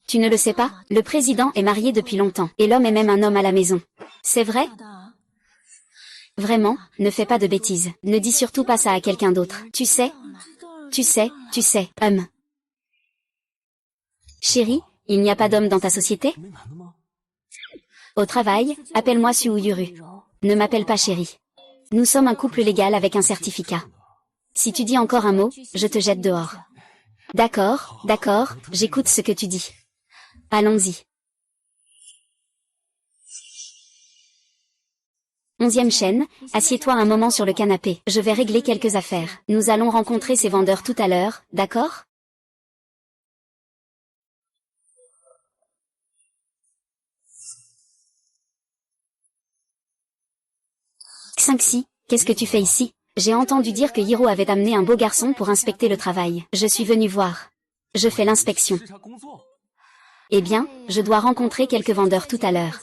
Tu ne le sais pas? Le président est marié depuis longtemps, et l'homme est même un homme à la maison. C'est vrai? Vraiment, ne fais pas de bêtises. Ne dis surtout pas ça à quelqu'un d'autre. Tu sais. Chérie, il n'y a pas d'homme dans ta société? Au travail, appelle-moi Su ou Yuru. Ne m'appelle pas chérie. Nous sommes un couple légal avec un certificat. Si tu dis encore un mot, je te jette dehors. D'accord, j'écoute ce que tu dis. Allons-y. 11e chaîne, assieds-toi un moment sur le canapé. Je vais régler quelques affaires. Nous allons rencontrer ces vendeurs tout à l'heure, d'accord? 5-6, qu'est-ce que tu fais ici? J'ai entendu dire que Hiro avait amené un beau garçon pour inspecter le travail. Je suis venu voir. Je fais l'inspection. Eh bien, je dois rencontrer quelques vendeurs tout à l'heure.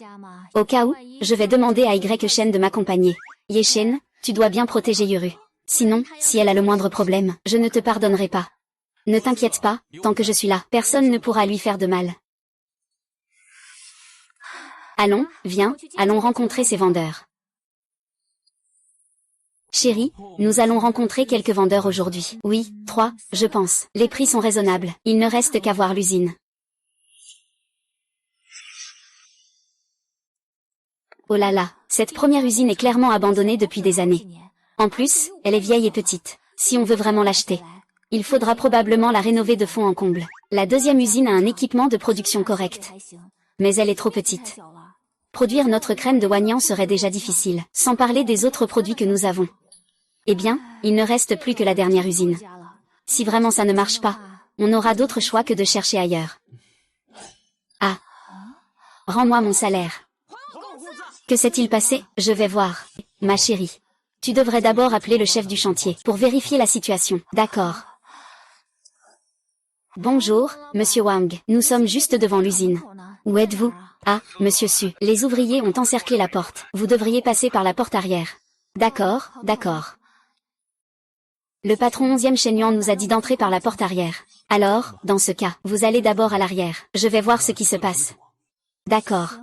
Au cas où, je vais demander à Y-Shen de m'accompagner. Ye-Shen, tu dois bien protéger Yuru. Sinon, si elle a le moindre problème, je ne te pardonnerai pas. Ne t'inquiète pas, tant que je suis là, personne ne pourra lui faire de mal. Allons, viens, allons rencontrer ces vendeurs. Chérie, nous allons rencontrer quelques vendeurs aujourd'hui. Oui, 3, je pense. Les prix sont raisonnables. Il ne reste qu'à voir l'usine. Oh là là, cette première usine est clairement abandonnée depuis des années. En plus, elle est vieille et petite. Si on veut vraiment l'acheter, il faudra probablement la rénover de fond en comble. La deuxième usine a un équipement de production correct. Mais elle est trop petite. Produire notre crème de Wanyan serait déjà difficile, sans parler des autres produits que nous avons. Eh bien, il ne reste plus que la dernière usine. Si vraiment ça ne marche pas, on n'aura d'autre choix que de chercher ailleurs. Ah. Rends-moi mon salaire. Que s'est-il passé? Je vais voir. Ma chérie. Tu devrais d'abord appeler le chef du chantier pour vérifier la situation. D'accord. Bonjour, monsieur Wang. Nous sommes juste devant l'usine. Où êtes-vous? Ah, monsieur Su. Les ouvriers ont encerclé la porte. Vous devriez passer par la porte arrière. D'accord. Le patron 11e Shenyang nous a dit d'entrer par la porte arrière. Alors, dans ce cas, vous allez d'abord à l'arrière. Je vais voir ce qui se passe. D'accord.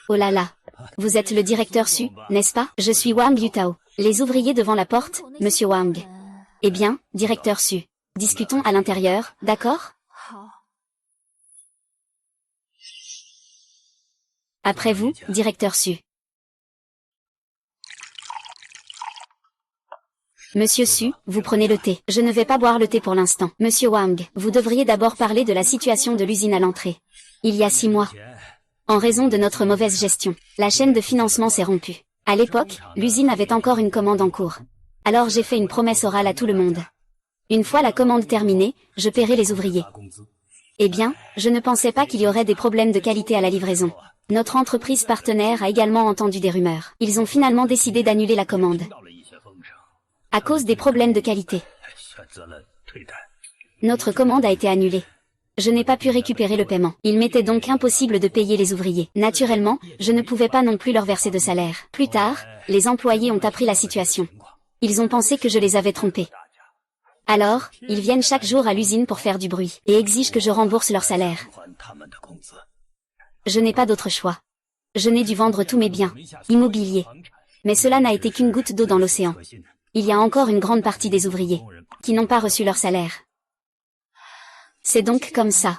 Oh là là. Vous êtes le directeur Su, n'est-ce pas? Je suis Wang Yutao. Les ouvriers devant la porte, monsieur Wang. Eh bien, directeur Su. Discutons à l'intérieur, d'accord? Après vous, directeur Su. Monsieur Su, vous prenez le thé. Je ne vais pas boire le thé pour l'instant. Monsieur Wang, vous devriez d'abord parler de la situation de l'usine à l'entrée. Il y a 6 mois. En raison de notre mauvaise gestion, la chaîne de financement s'est rompue. À l'époque, l'usine avait encore une commande en cours. Alors j'ai fait une promesse orale à tout le monde. Une fois la commande terminée, je paierai les ouvriers. Eh bien, je ne pensais pas qu'il y aurait des problèmes de qualité à la livraison. Notre entreprise partenaire a également entendu des rumeurs. Ils ont finalement décidé d'annuler la commande. À cause des problèmes de qualité. Notre commande a été annulée. Je n'ai pas pu récupérer le paiement. Il m'était donc impossible de payer les ouvriers. Naturellement, je ne pouvais pas non plus leur verser de salaire. Plus tard, les employés ont appris la situation. Ils ont pensé que je les avais trompés. Alors, ils viennent chaque jour à l'usine pour faire du bruit, et exigent que je rembourse leur salaire. Je n'ai pas d'autre choix. Je n'ai dû vendre tous mes biens, immobiliers. Mais cela n'a été qu'une goutte d'eau dans l'océan. Il y a encore une grande partie des ouvriers, qui n'ont pas reçu leur salaire. C'est donc comme ça.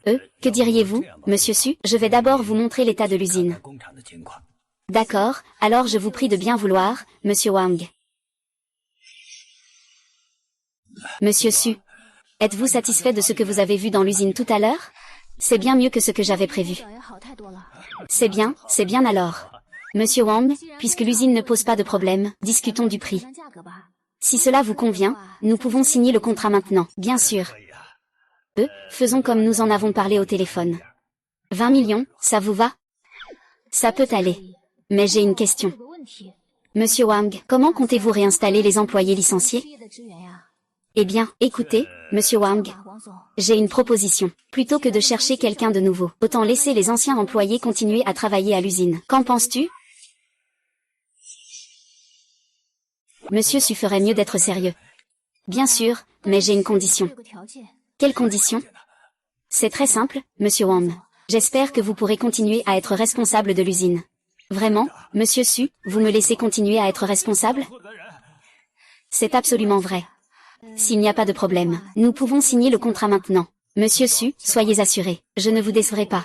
Que diriez-vous, monsieur Su? Je vais d'abord vous montrer l'état de l'usine. D'accord, alors je vous prie de bien vouloir, monsieur Wang. Monsieur Su, êtes-vous satisfait de ce que vous avez vu dans l'usine tout à l'heure? C'est bien mieux que ce que j'avais prévu. C'est bien alors. Monsieur Wang, puisque l'usine ne pose pas de problème, discutons du prix. Si cela vous convient, nous pouvons signer le contrat maintenant, bien sûr. Faisons comme nous en avons parlé au téléphone. 20 millions, ça vous va? Ça peut aller. Mais j'ai une question. Monsieur Wang, comment comptez-vous réinstaller les employés licenciés? Eh bien, écoutez, Monsieur Wang. J'ai une proposition. Plutôt que de chercher quelqu'un de nouveau, autant laisser les anciens employés continuer à travailler à l'usine. Qu'en penses-tu? Monsieur Su ferait mieux d'être sérieux. Bien sûr, mais j'ai une condition. Quelle condition? C'est très simple, Monsieur Wang. J'espère que vous pourrez continuer à être responsable de l'usine. Vraiment, Monsieur Su, vous me laissez continuer à être responsable? C'est absolument vrai. S'il n'y a pas de problème, nous pouvons signer le contrat maintenant. Monsieur Su, soyez assuré, je ne vous décevrai pas.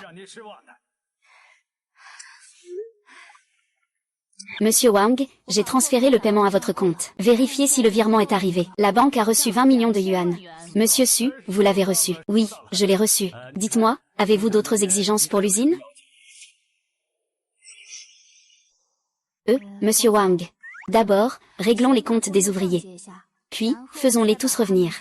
Monsieur Wang, j'ai transféré le paiement à votre compte. Vérifiez si le virement est arrivé. La banque a reçu 20 millions de yuan. Monsieur Su, vous l'avez reçu. Oui, je l'ai reçu. Dites-moi, avez-vous d'autres exigences pour l'usine? Monsieur Wang. D'abord, réglons les comptes des ouvriers. Puis, faisons-les tous revenir.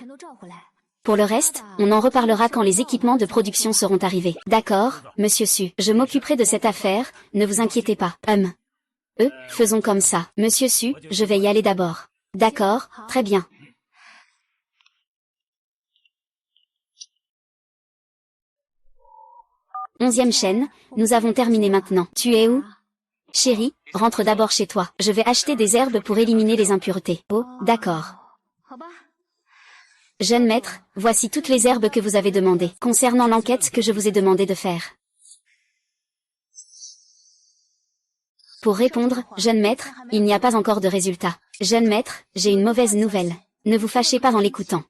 Pour le reste, on en reparlera quand les équipements de production seront arrivés. D'accord, Monsieur Su, je m'occuperai de cette affaire, ne vous inquiétez pas. Faisons comme ça. Monsieur Su, je vais y aller d'abord. D'accord, très bien. Onzième chaîne, nous avons terminé maintenant. Tu es où? Chérie, rentre d'abord chez toi. Je vais acheter des herbes pour éliminer les impuretés. Oh, d'accord. Jeune maître, voici toutes les herbes que vous avez demandées, concernant l'enquête que je vous ai demandé de faire. Pour répondre, jeune maître, il n'y a pas encore de résultat. Jeune maître, j'ai une mauvaise nouvelle. Ne vous fâchez pas en l'écoutant.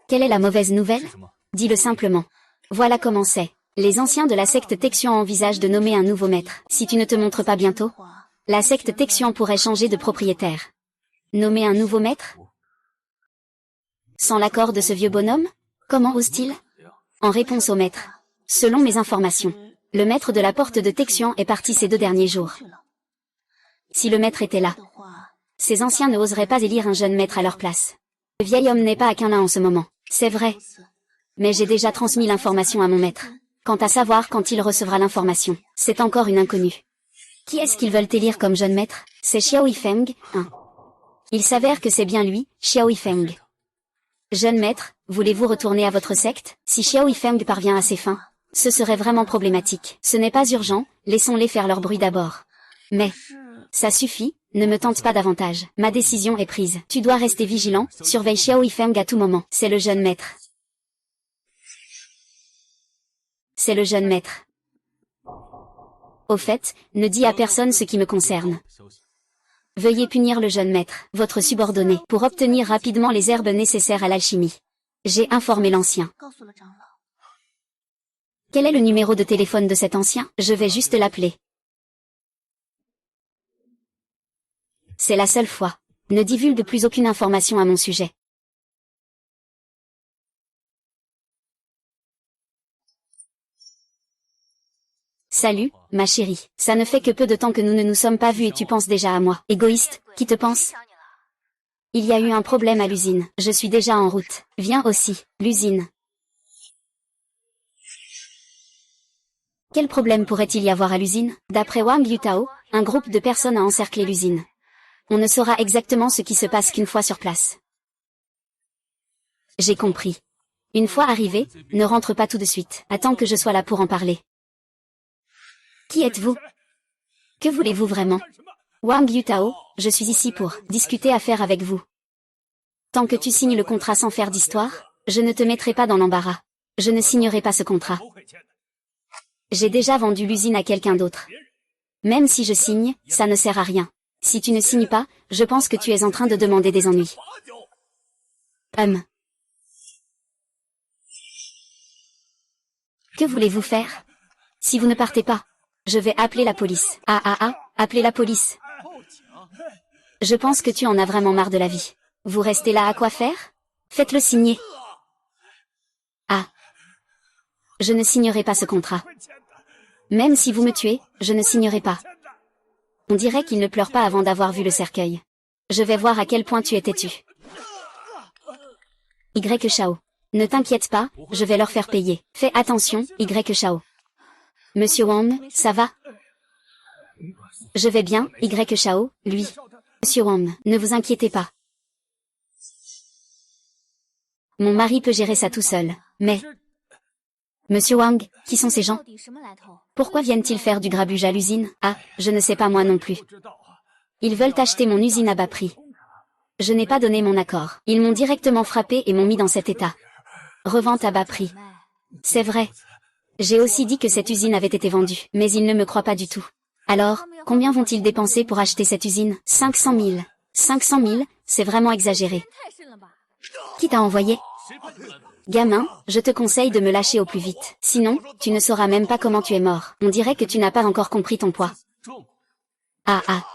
Quelle est la mauvaise nouvelle? Dis-le simplement. Voilà comment c'est. Les anciens de la secte Texian envisagent de nommer un nouveau maître. Si tu ne te montres pas bientôt, la secte Texian pourrait changer de propriétaire. Nommer un nouveau maître? Sans l'accord de ce vieux bonhomme? Comment ose-t-il? En réponse au maître. Selon mes informations, le maître de la porte de Texian est parti ces 2 derniers jours. Si le maître était là, ces anciens ne oseraient pas élire un jeune maître à leur place. Le vieil homme n'est pas à Quinlan en ce moment, c'est vrai. Mais j'ai déjà transmis l'information à mon maître. Quant à savoir quand il recevra l'information, c'est encore une inconnue. Qui est-ce qu'ils veulent élire comme jeune maître? C'est Xiao Yifeng, hein. Il s'avère que c'est bien lui, Xiao Yifeng. Jeune maître, voulez-vous retourner à votre secte? Si Xiao Yifeng parvient à ses fins, ce serait vraiment problématique. Ce n'est pas urgent, laissons-les faire leur bruit d'abord. Mais, ça suffit, ne me tente pas davantage. Ma décision est prise. Tu dois rester vigilant, surveille Xiao Yifeng à tout moment. C'est le jeune maître. C'est le jeune maître. Au fait, ne dis à personne ce qui me concerne. Veuillez punir le jeune maître, votre subordonné, pour obtenir rapidement les herbes nécessaires à l'alchimie. J'ai informé l'ancien. Quel est le numéro de téléphone de cet ancien? Je vais juste l'appeler. C'est la seule fois. Ne divulgue plus aucune information à mon sujet. Salut, ma chérie. Ça ne fait que peu de temps que nous ne nous sommes pas vus et tu penses déjà à moi. Égoïste, qui te pense? Il y a eu un problème à l'usine. Je suis déjà en route. Viens aussi, l'usine. Quel problème pourrait-il y avoir à l'usine? D'après Wang Yutao, un groupe de personnes a encerclé l'usine. On ne saura exactement ce qui se passe qu'une fois sur place. J'ai compris. Une fois arrivé, ne rentre pas tout de suite. Attends que je sois là pour en parler. Qui êtes-vous? Que voulez-vous vraiment? Wang Yutao, je suis ici pour discuter affaires avec vous. Tant que tu signes le contrat sans faire d'histoire, je ne te mettrai pas dans l'embarras. Je ne signerai pas ce contrat. J'ai déjà vendu l'usine à quelqu'un d'autre. Même si je signe, ça ne sert à rien. Si tu ne signes pas, je pense que tu es en train de demander des ennuis. Que voulez-vous faire? Si vous ne partez pas, je vais appeler la police. Appelez la police. Je pense que tu en as vraiment marre de la vie. Vous restez là à quoi faire? Faites-le signer. Je ne signerai pas ce contrat. Même si vous me tuez, je ne signerai pas. On dirait qu'il ne pleure pas avant d'avoir vu le cercueil. Je vais voir à quel point tu es têtu. Y. Shao. Ne t'inquiète pas, je vais leur faire payer. Fais attention, Y. Shao. Monsieur Wang, ça va? Je vais bien, Y. Shao, lui. Monsieur Wang, ne vous inquiétez pas. Mon mari peut gérer ça tout seul, mais... Monsieur Wang, qui sont ces gens? Pourquoi viennent-ils faire du grabuge à l'usine? Ah, je ne sais pas moi non plus. Ils veulent acheter mon usine à bas prix. Je n'ai pas donné mon accord. Ils m'ont directement frappé et m'ont mis dans cet état. Revente à bas prix. C'est vrai. J'ai aussi dit que cette usine avait été vendue, mais ils ne me croient pas du tout. Alors, combien vont-ils dépenser pour acheter cette usine? 500 000. 500 000, c'est vraiment exagéré. Qui t'a envoyé? Gamin, je te conseille de me lâcher au plus vite. Sinon, tu ne sauras même pas comment tu es mort. On dirait que tu n'as pas encore compris ton poids. Ah ah.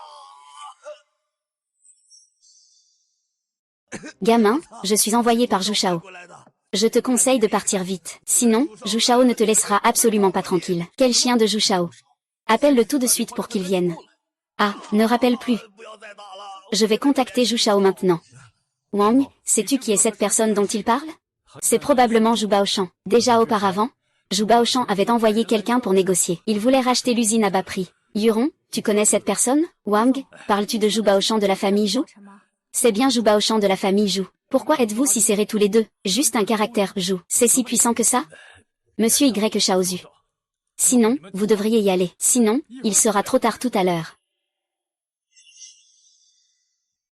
Gamin, je suis envoyé par Zhu Shao. Je te conseille de partir vite. Sinon, Zhu Shao ne te laissera absolument pas tranquille. Quel chien de Zhu Shao. Appelle-le tout de suite pour qu'il vienne. Ah, ne rappelle plus. Je vais contacter Zhu Shao maintenant. Wang, sais-tu qui est cette personne dont il parle? C'est probablement Zhu Baoshan. Déjà auparavant, Zhu Baoshan avait envoyé quelqu'un pour négocier. Il voulait racheter l'usine à bas prix. Yuron, tu connais cette personne? Wang, parles-tu de Zhu Baoshan de la famille Zhu? C'est bien Zhu Baoshan de la famille Zhu. Pourquoi êtes-vous si serrés tous les deux? Juste un caractère Zhu. C'est si puissant que ça? Monsieur Y. Shaozu. Sinon, vous devriez y aller. Sinon, il sera trop tard tout à l'heure.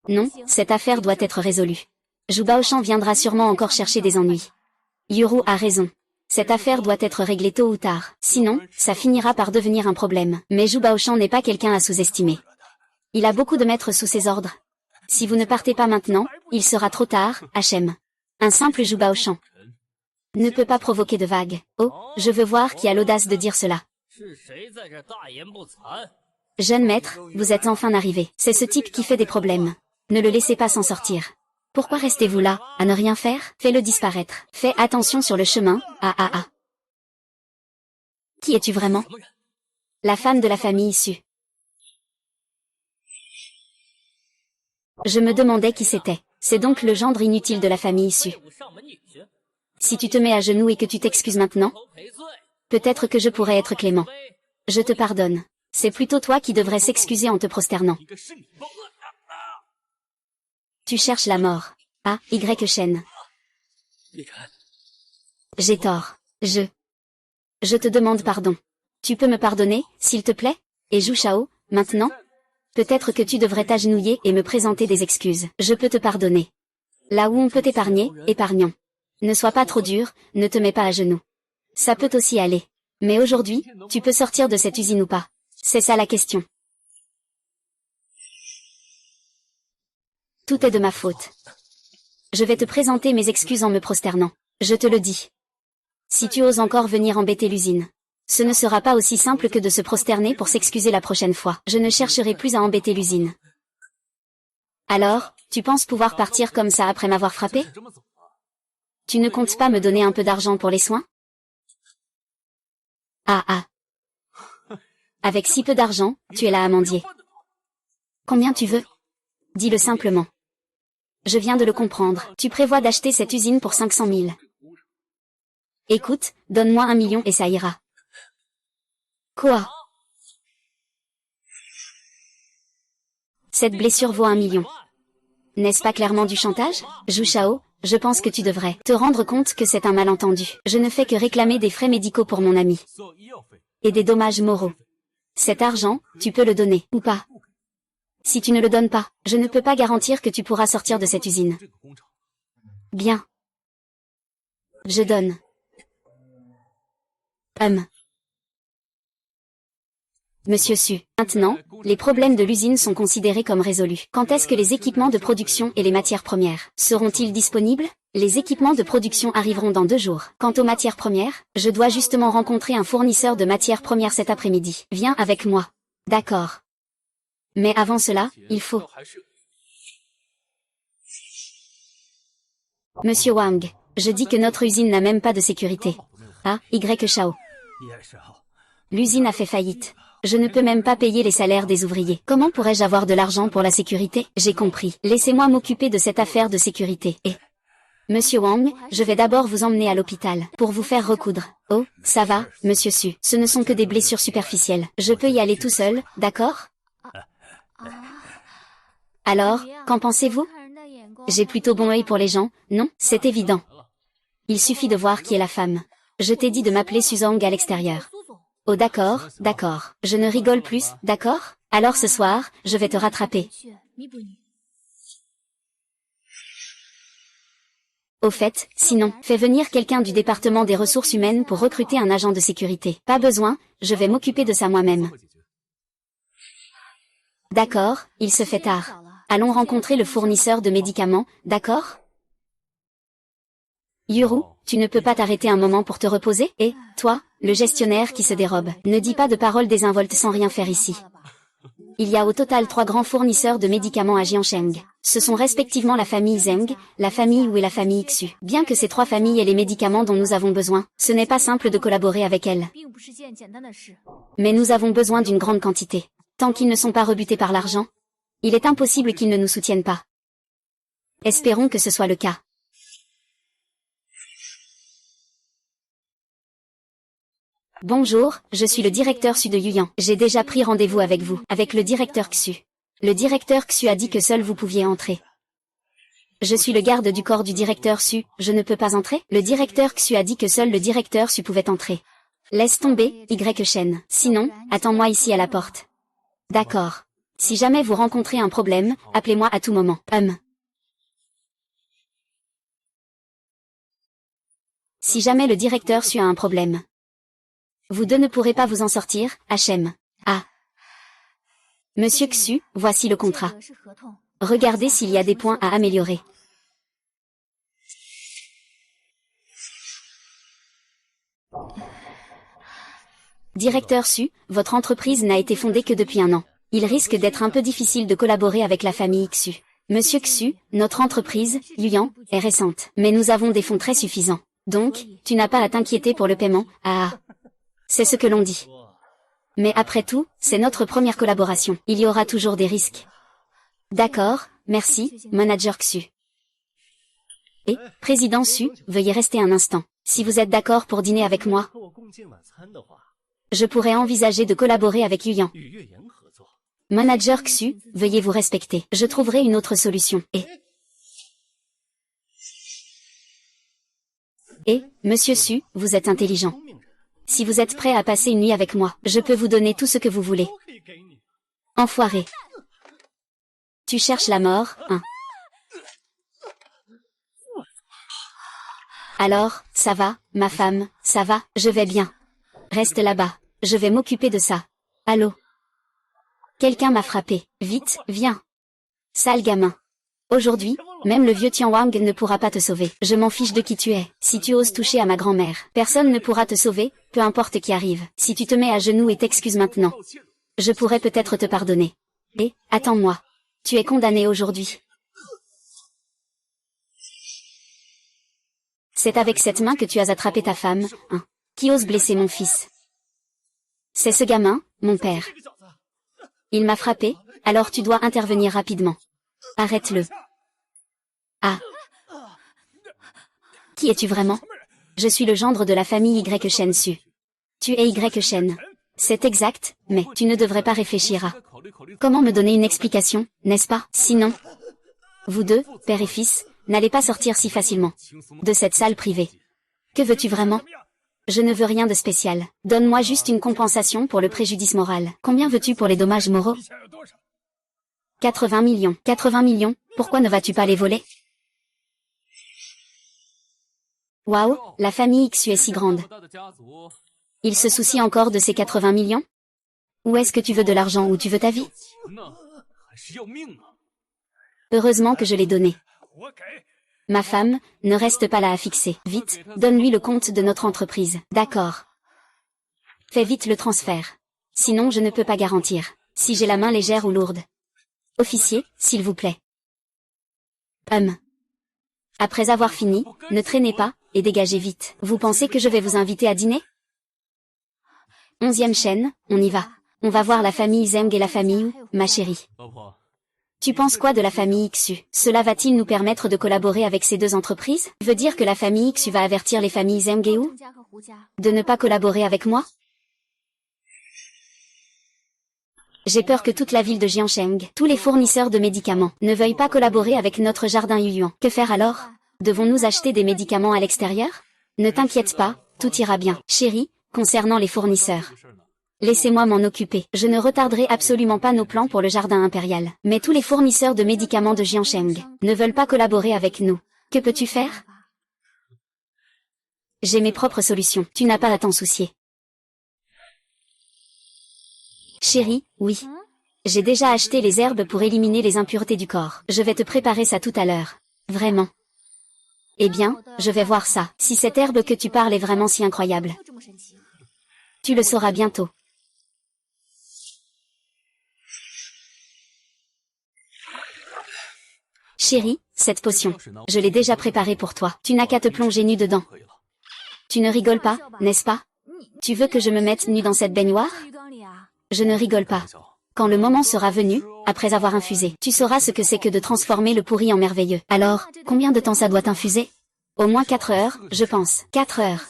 Non, cette affaire doit être résolue. Zhu Baoshan viendra sûrement encore chercher des ennuis. Yuru a raison. Cette affaire doit être réglée tôt ou tard. Sinon, ça finira par devenir un problème. Mais Zhu Baoshan n'est pas quelqu'un à sous-estimer. Il a beaucoup de maîtres sous ses ordres. Si vous ne partez pas maintenant, il sera trop tard, HM. Un simple Zhu Baoshan ne peut pas provoquer de vagues. Oh, je veux voir qui a l'audace de dire cela. Jeune maître, vous êtes enfin arrivé. C'est ce type qui fait des problèmes. Ne le laissez pas s'en sortir. Pourquoi restez-vous là, à ne rien faire? Fais-le disparaître. Fais attention sur le chemin, ah ah ah. Qui es-tu vraiment? La femme de la famille issue. Je me demandais qui c'était. C'est donc le gendre inutile de la famille issue. Si tu te mets à genoux et que tu t'excuses maintenant, peut-être que je pourrais être clément. Je te pardonne. C'est plutôt toi qui devrais s'excuser en te prosternant. Tu cherches la mort. Ah, Y. Shen. J'ai tort. Je te demande pardon. Tu peux me pardonner, s'il te plaît? Et Zhu Shao, maintenant? Peut-être que tu devrais t'agenouiller et me présenter des excuses. Je peux te pardonner. Là où on peut épargner, épargnons. Ne sois pas trop dur, ne te mets pas à genoux. Ça peut aussi aller. Mais aujourd'hui, tu peux sortir de cette usine ou pas? C'est ça la question. Tout est de ma faute. Je vais te présenter mes excuses en me prosternant. Je te le dis. Si tu oses encore venir embêter l'usine, ce ne sera pas aussi simple que de se prosterner pour s'excuser la prochaine fois. Je ne chercherai plus à embêter l'usine. Alors, tu penses pouvoir partir comme ça après m'avoir frappé? Tu ne comptes pas me donner un peu d'argent pour les soins? Ah ah. Avec si peu d'argent, tu es là amandier. Combien tu veux? Dis-le simplement. Je viens de le comprendre. Tu prévois d'acheter cette usine pour 500 000. Écoute, donne-moi 1 million et ça ira. Quoi? Cette blessure vaut 1 million. N'est-ce pas clairement du chantage? Zhu Shao, je pense que tu devrais te rendre compte que c'est un malentendu. Je ne fais que réclamer des frais médicaux pour mon ami. Et des dommages moraux. Cet argent, tu peux le donner, ou pas. Si tu ne le donnes pas, je ne peux pas garantir que tu pourras sortir de cette usine. Bien. Je donne. Monsieur Su. Maintenant, les problèmes de l'usine sont considérés comme résolus. Quand est-ce que les équipements de production et les matières premières seront-ils disponibles? Les équipements de production arriveront dans 2 jours. Quant aux matières premières, je dois justement rencontrer un fournisseur de matières premières cet après-midi. Viens avec moi. D'accord. Mais avant cela, il faut... Monsieur Wang, je dis que notre usine n'a même pas de sécurité. Ah, Y. Shao. L'usine a fait faillite. Je ne peux même pas payer les salaires des ouvriers. Comment pourrais-je avoir de l'argent pour la sécurité? J'ai compris. Laissez-moi m'occuper de cette affaire de sécurité. Et Monsieur Wang, je vais d'abord vous emmener à l'hôpital, pour vous faire recoudre. Oh, ça va, Monsieur Su. Ce ne sont que des blessures superficielles. Je peux y aller tout seul, d'accord? Alors, qu'en pensez-vous? J'ai plutôt bon œil pour les gens, non? C'est évident. Il suffit de voir qui est la femme. Je t'ai dit de m'appeler Suzong à l'extérieur. Oh d'accord, d'accord. Je ne rigole plus, d'accord? Alors ce soir, je vais te rattraper. Au fait, sinon, fais venir quelqu'un du département des ressources humaines pour recruter un agent de sécurité. Pas besoin, je vais m'occuper de ça moi-même. D'accord, il se fait tard. Allons rencontrer le fournisseur de médicaments, d'accord? Yuru, tu ne peux pas t'arrêter un moment pour te reposer? Et, toi, le gestionnaire qui se dérobe, ne dis pas de paroles désinvoltes sans rien faire ici. Il y a au total 3 grands fournisseurs de médicaments à Jiansheng. Ce sont respectivement la famille Zheng, la famille Wu et la famille Xu. Bien que ces 3 familles aient les médicaments dont nous avons besoin, ce n'est pas simple de collaborer avec elles. Mais nous avons besoin d'une grande quantité. Tant qu'ils ne sont pas rebutés par l'argent, il est impossible qu'ils ne nous soutiennent pas. Espérons que ce soit le cas. Bonjour, je suis le directeur Xu de Yuyan. J'ai déjà pris rendez-vous avec vous, avec le directeur Xu. Le directeur Xu a dit que seul vous pouviez entrer. Je suis le garde du corps du directeur Xu, je ne peux pas entrer? Le directeur Xu a dit que seul le directeur Xu pouvait entrer. Laisse tomber, Y Shen. Sinon, attends-moi ici à la porte. D'accord. Si jamais vous rencontrez un problème, appelez-moi à tout moment. Si jamais le directeur Xu a un problème. Vous deux ne pourrez pas vous en sortir, HM. Ah. Monsieur Xu, voici le contrat. Regardez s'il y a des points à améliorer. Directeur Xu, votre entreprise n'a été fondée que depuis 1 an. Il risque d'être un peu difficile de collaborer avec la famille Xu. Monsieur Xu, notre entreprise, Yuyan, est récente, mais nous avons des fonds très suffisants. Donc, tu n'as pas à t'inquiéter pour le paiement, c'est ce que l'on dit. Mais après tout, c'est notre première collaboration. Il y aura toujours des risques. D'accord, merci, manager Xu. Et, président Xu, veuillez rester un instant. Si vous êtes d'accord pour dîner avec moi, je pourrais envisager de collaborer avec Yuyan. Manager Xu, veuillez vous respecter. Je trouverai une autre solution. Et, monsieur Xu, vous êtes intelligent. Si vous êtes prêt à passer une nuit avec moi, je peux vous donner tout ce que vous voulez. Enfoiré. Tu cherches la mort, hein? Alors, ça va, ma femme, ça va, je vais bien. Reste là-bas, je vais m'occuper de ça. Allô? Quelqu'un m'a frappé. Vite, viens. Sale gamin. Aujourd'hui, même le vieux Tian Wang ne pourra pas te sauver. Je m'en fiche de qui tu es. Si tu oses toucher à ma grand-mère, personne ne pourra te sauver, peu importe qui arrive. Si tu te mets à genoux et t'excuses maintenant, je pourrais peut-être te pardonner. Et, attends-moi. Tu es condamné aujourd'hui. C'est avec cette main que tu as attrapé ta femme, hein, qui ose blesser mon fils. C'est ce gamin, mon père. Il m'a frappé, alors tu dois intervenir rapidement. Arrête-le. Ah. Qui es-tu vraiment? Je suis le gendre de la famille Y Shen Su. Tu es Y Shen. C'est exact, mais tu ne devrais pas réfléchir à comment me donner une explication, n'est-ce pas? Sinon, vous deux, père et fils, n'allez pas sortir si facilement de cette salle privée. Que veux-tu vraiment? Je ne veux rien de spécial. Donne-moi juste une compensation pour le préjudice moral. Combien veux-tu pour les dommages moraux? 80 millions. 80 millions, pourquoi ne vas-tu pas les voler? Waouh, la famille Xu est si grande. Il se soucie encore de ces 80 millions? Ou est-ce que tu veux de l'argent ou tu veux ta vie? Heureusement que je l'ai donné. Ma femme, ne reste pas là à fixer. Vite, donne-lui le compte de notre entreprise. D'accord. Fais vite le transfert. Sinon je ne peux pas garantir si j'ai la main légère ou lourde. Officier, s'il vous plaît. Après avoir fini, ne traînez pas, et dégagez vite. Vous pensez que je vais vous inviter à dîner? 11e chaîne, on y va. On va voir la famille Zeng et la famille Wu, ma chérie. Tu penses quoi de la famille Xu? Cela va-t-il nous permettre de collaborer avec ces deux entreprises? Veut dire que la famille Xu va avertir les familles Zeng et Wu de ne pas collaborer avec moi? J'ai peur que toute la ville de Jiansheng, tous les fournisseurs de médicaments, ne veuillent pas collaborer avec notre jardin Yuyuan. Que faire alors? Devons-nous acheter des médicaments à l'extérieur? Ne t'inquiète pas, tout ira bien. Chérie, concernant les fournisseurs, laissez-moi m'en occuper. Je ne retarderai absolument pas nos plans pour le jardin impérial. Mais tous les fournisseurs de médicaments de Jiansheng ne veulent pas collaborer avec nous. Que peux-tu faire? J'ai mes propres solutions. Tu n'as pas à t'en soucier. Chérie, oui. J'ai déjà acheté les herbes pour éliminer les impuretés du corps. Je vais te préparer ça tout à l'heure. Vraiment. Eh bien, je vais voir ça. Si cette herbe que tu parles est vraiment si incroyable. Tu le sauras bientôt. Chérie, cette potion, je l'ai déjà préparée pour toi. Tu n'as qu'à te plonger nu dedans. Tu ne rigoles pas, n'est-ce pas? Tu veux que je me mette nu dans cette baignoire? Je ne rigole pas. Quand le moment sera venu, après avoir infusé, tu sauras ce que c'est que de transformer le pourri en merveilleux. Alors, combien de temps ça doit infuser? Au moins 4 heures, je pense. 4 heures.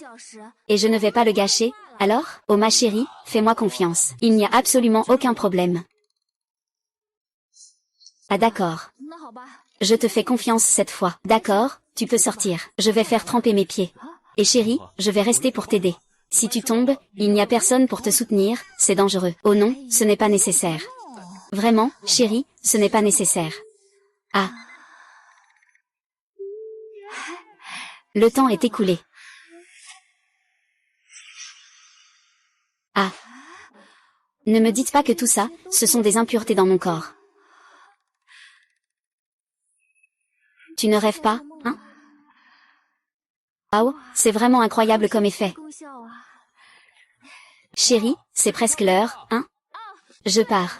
Et je ne vais pas le gâcher, alors? Oh ma chérie, fais-moi confiance. Il n'y a absolument aucun problème. Ah d'accord. Je te fais confiance cette fois. D'accord, tu peux sortir. Je vais faire tremper mes pieds. Et chérie, je vais rester pour t'aider. Si tu tombes, il n'y a personne pour te soutenir, c'est dangereux. Oh non, ce n'est pas nécessaire. Vraiment, chérie, ce n'est pas nécessaire. Ah. Le temps est écoulé. Ah. Ne me dites pas que tout ça, ce sont des impuretés dans mon corps. Tu ne rêves pas, hein? Oh, c'est vraiment incroyable comme effet. Chérie, c'est presque l'heure, hein? Je pars.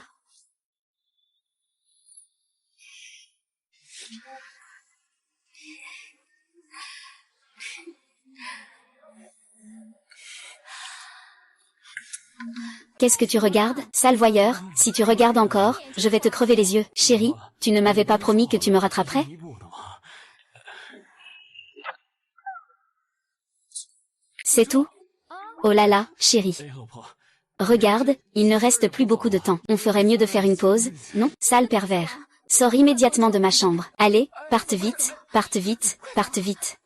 Qu'est-ce que tu regardes, sale voyeur? Si tu regardes encore, je vais te crever les yeux. Chérie, tu ne m'avais pas promis que tu me rattraperais? C'est tout? Oh là là, chérie. Regarde, il ne reste plus beaucoup de temps. On ferait mieux de faire une pause, non? Sale pervers. Sors immédiatement de ma chambre. Allez, parte vite, parte vite, parte vite.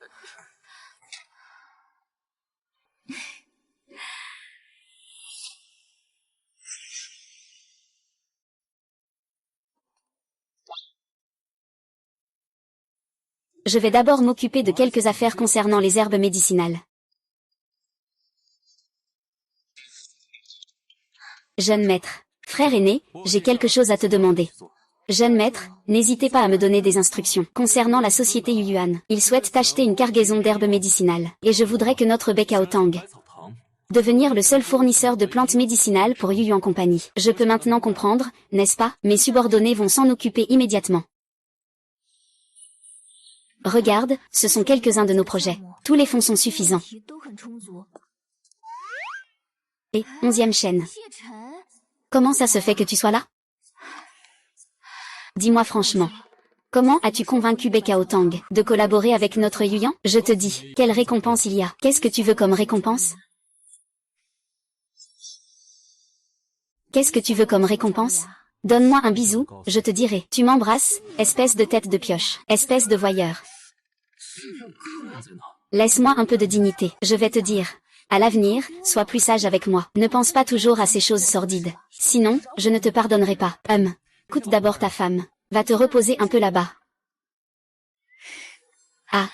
Je vais d'abord m'occuper de quelques affaires concernant les herbes médicinales. Jeune maître, frère aîné, j'ai quelque chose à te demander. Jeune maître, n'hésitez pas à me donner des instructions. Concernant la société Yuyuan, ils souhaitent acheter une cargaison d'herbes médicinales, et je voudrais que notre Bekao Tang devenir le seul fournisseur de plantes médicinales pour Yuyuan Company. Je peux maintenant comprendre, n'est-ce pas? Mes subordonnés vont s'en occuper immédiatement. Regarde, ce sont quelques-uns de nos projets. Tous les fonds sont suffisants. Et, 11e chaîne. Comment ça se fait que tu sois là? Dis-moi franchement. Comment as-tu convaincu Bekao Tang de collaborer avec notre Yuyuan? Je te dis, quelle récompense il y a? Qu'est-ce que tu veux comme récompense? Qu'est-ce que tu veux comme récompense? Donne-moi un bisou, je te dirai. Tu m'embrasses, espèce de tête de pioche, espèce de voyeur. Laisse-moi un peu de dignité. Je vais te dire. À l'avenir, sois plus sage avec moi. Ne pense pas toujours à ces choses sordides. Sinon, je ne te pardonnerai pas. Écoute d'abord ta femme. Va te reposer un peu là-bas. Ah.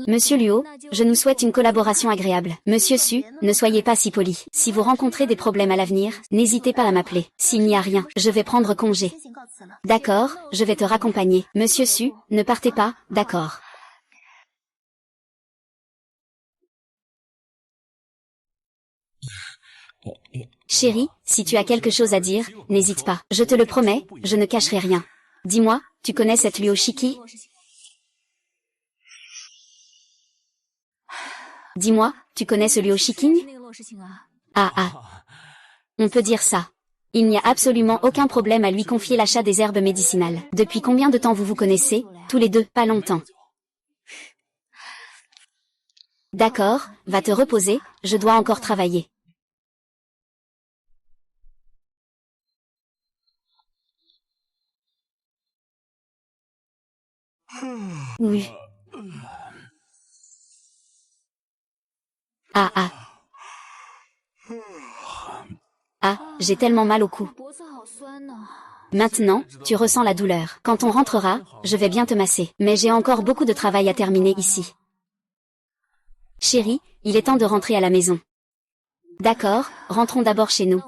Monsieur Luo, je nous souhaite une collaboration agréable. Monsieur Su, ne soyez pas si poli. Si vous rencontrez des problèmes à l'avenir, n'hésitez pas à m'appeler. S'il n'y a rien, je vais prendre congé. D'accord, je vais te raccompagner. Monsieur Su, ne partez pas, d'accord. Chérie, si tu as quelque chose à dire, n'hésite pas. Je te le promets, je ne cacherai rien. Dis-moi, tu connais cette Luo Shiki? Dis-moi, tu connais ce Luo Shiking? Ah ah. On peut dire ça. Il n'y a absolument aucun problème à lui confier l'achat des herbes médicinales. Depuis combien de temps vous vous connaissez? Tous les deux, pas longtemps. D'accord, va te reposer, je dois encore travailler. Oui. Ah ah. Ah, j'ai tellement mal au cou. Maintenant, tu ressens la douleur. Quand on rentrera, je vais bien te masser. Mais j'ai encore beaucoup de travail à terminer ici. Chérie, il est temps de rentrer à la maison. D'accord, rentrons d'abord chez nous.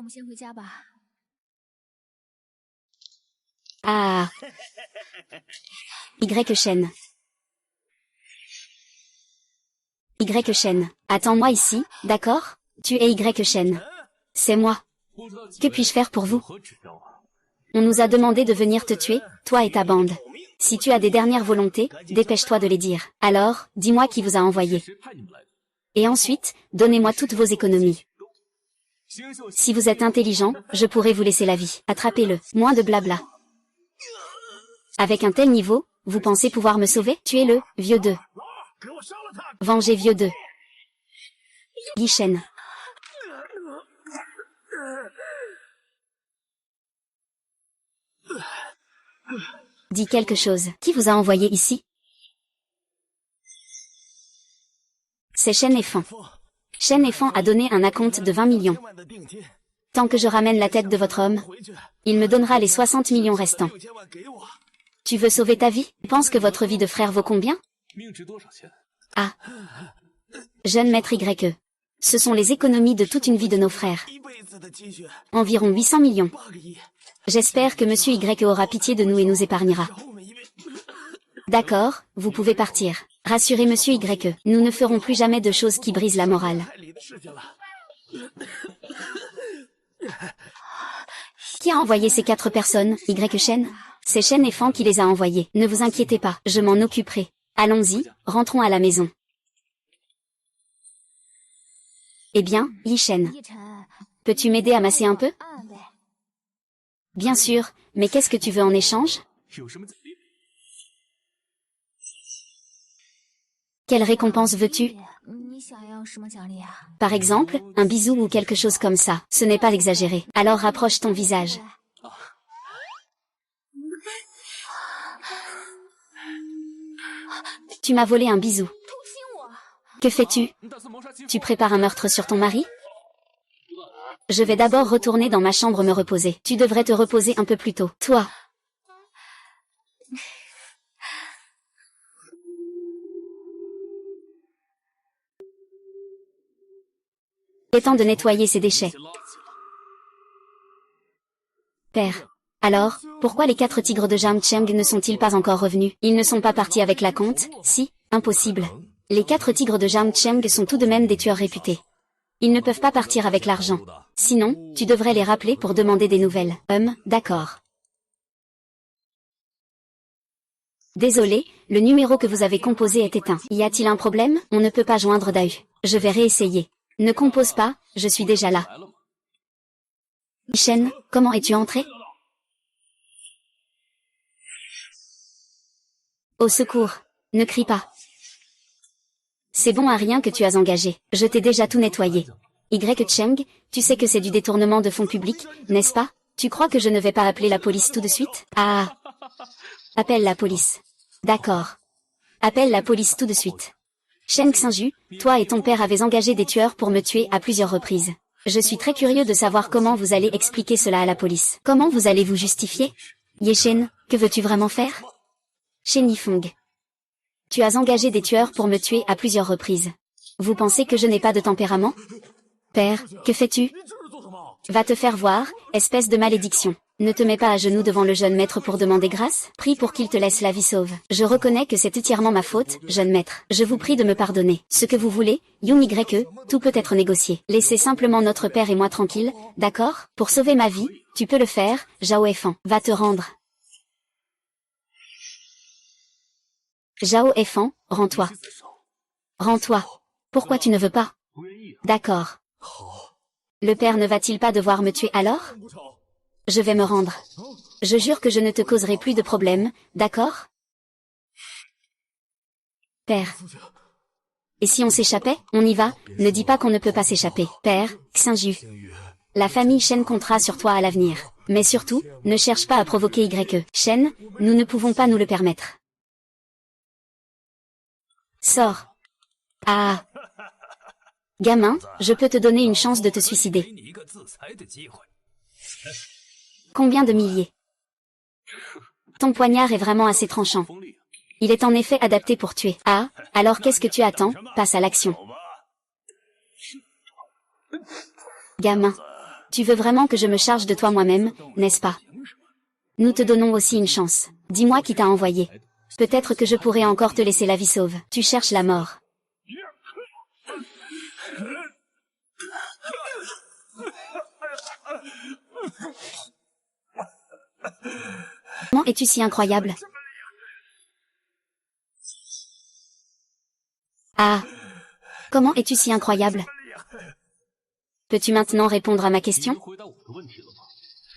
Ah. Y chaîne. Y chaîne. Attends-moi ici, d'accord? Tu es Y chaîne. C'est moi. Que puis-je faire pour vous? On nous a demandé de venir te tuer, toi et ta bande. Si tu as des dernières volontés, dépêche-toi de les dire. Alors, dis-moi qui vous a envoyé. Et ensuite, donnez-moi toutes vos économies. Si vous êtes intelligent, je pourrais vous laisser la vie. Attrapez-le. Moins de blabla. Avec un tel niveau, vous pensez pouvoir me sauver? Tuez-le, vieux 2. Vengez vieux 2. Guichen. Dis quelque chose. Qui vous a envoyé ici? C'est Shen Efan. Shen Efan a donné un acompte de 20 millions. Tant que je ramène la tête de votre homme, il me donnera les 60 millions restants. Tu veux sauver ta vie? Pense que votre vie de frère vaut combien? Ah. Jeune maître YE. Ce sont les économies de toute une vie de nos frères. Environ 800 millions. J'espère que Monsieur YE aura pitié de nous et nous épargnera. D'accord, vous pouvez partir. Rassurez Monsieur YE, nous ne ferons plus jamais de choses qui brisent la morale. Qui a envoyé ces 4 personnes, Y Shen? C'est Shen et Fan qui les a envoyés. Ne vous inquiétez pas, je m'en occuperai. Allons-y, rentrons à la maison. Eh bien, Yi Shen. Peux-tu m'aider à masser un peu? Bien sûr, mais qu'est-ce que tu veux en échange? Quelle récompense veux-tu? Par exemple, un bisou ou quelque chose comme ça. Ce n'est pas exagéré. Alors rapproche ton visage. Tu m'as volé un bisou. Que fais-tu? Tu prépares un meurtre sur ton mari? Je vais d'abord retourner dans ma chambre me reposer. Tu devrais te reposer un peu plus tôt. Toi. Il est temps de nettoyer ces déchets. Père. Alors, pourquoi les 4 tigres de Jang Cheng ne sont-ils pas encore revenus? Ils ne sont pas partis avec la compte? Si, impossible. Les 4 tigres de Jang Cheng sont tout de même des tueurs réputés. Ils ne peuvent pas partir avec l'argent. Sinon, tu devrais les rappeler pour demander des nouvelles. D'accord. Désolé, le numéro que vous avez composé est éteint. Y a-t-il un problème? On ne peut pas joindre Dahu. Je vais réessayer. Ne compose pas, je suis déjà là. Shen, comment es-tu entré? Au secours. Ne crie pas. C'est bon à rien que tu as engagé. Je t'ai déjà tout nettoyé. Y Cheng, tu sais que c'est du détournement de fonds publics, n'est-ce pas? Tu crois que je ne vais pas appeler la police tout de suite? Ah. Appelle la police. D'accord. Appelle la police tout de suite. Shen Xinju, toi et ton père avez engagé des tueurs pour me tuer à plusieurs reprises. Je suis très curieux de savoir comment vous allez expliquer cela à la police. Comment vous allez vous justifier? Ye Shen, que veux-tu vraiment faire? Shen Yifeng. Tu as engagé des tueurs pour me tuer à plusieurs reprises. Vous pensez que je n'ai pas de tempérament? Père, que fais-tu? Va te faire voir, espèce de malédiction. Ne te mets pas à genoux devant le jeune maître pour demander grâce, prie pour qu'il te laisse la vie sauve. Je reconnais que c'est entièrement ma faute, jeune maître. Je vous prie de me pardonner. Ce que vous voulez, Yung YE, tout peut être négocié. Laissez simplement notre père et moi tranquilles, d'accord? Pour sauver ma vie, tu peux le faire, Zhao Efan. Va te rendre. Zhao Efan, rends-toi. Rends-toi. Pourquoi tu ne veux pas? D'accord. Le père ne va-t-il pas devoir me tuer alors? Je vais me rendre. Je jure que je ne te causerai plus de problème, d'accord? Père. Et si on s'échappait? On y va, ne dis pas qu'on ne peut pas s'échapper. Père, Xingyu. La famille Shen comptera sur toi à l'avenir. Mais surtout, ne cherche pas à provoquer YE. Shen, nous ne pouvons pas nous le permettre. Sors. Ah. Gamin, je peux te donner une chance de te suicider. Combien de milliers? Ton poignard est vraiment assez tranchant. Il est en effet adapté pour tuer. Ah, alors qu'est-ce que tu attends? Passe à l'action. Gamin. Tu veux vraiment que je me charge de toi moi-même, n'est-ce pas? Nous te donnons aussi une chance. Dis-moi qui t'a envoyé. Peut-être que je pourrais encore te laisser la vie sauve. Tu cherches la mort. Comment es-tu si incroyable? Ah. Comment es-tu si incroyable? Peux-tu maintenant répondre à ma question?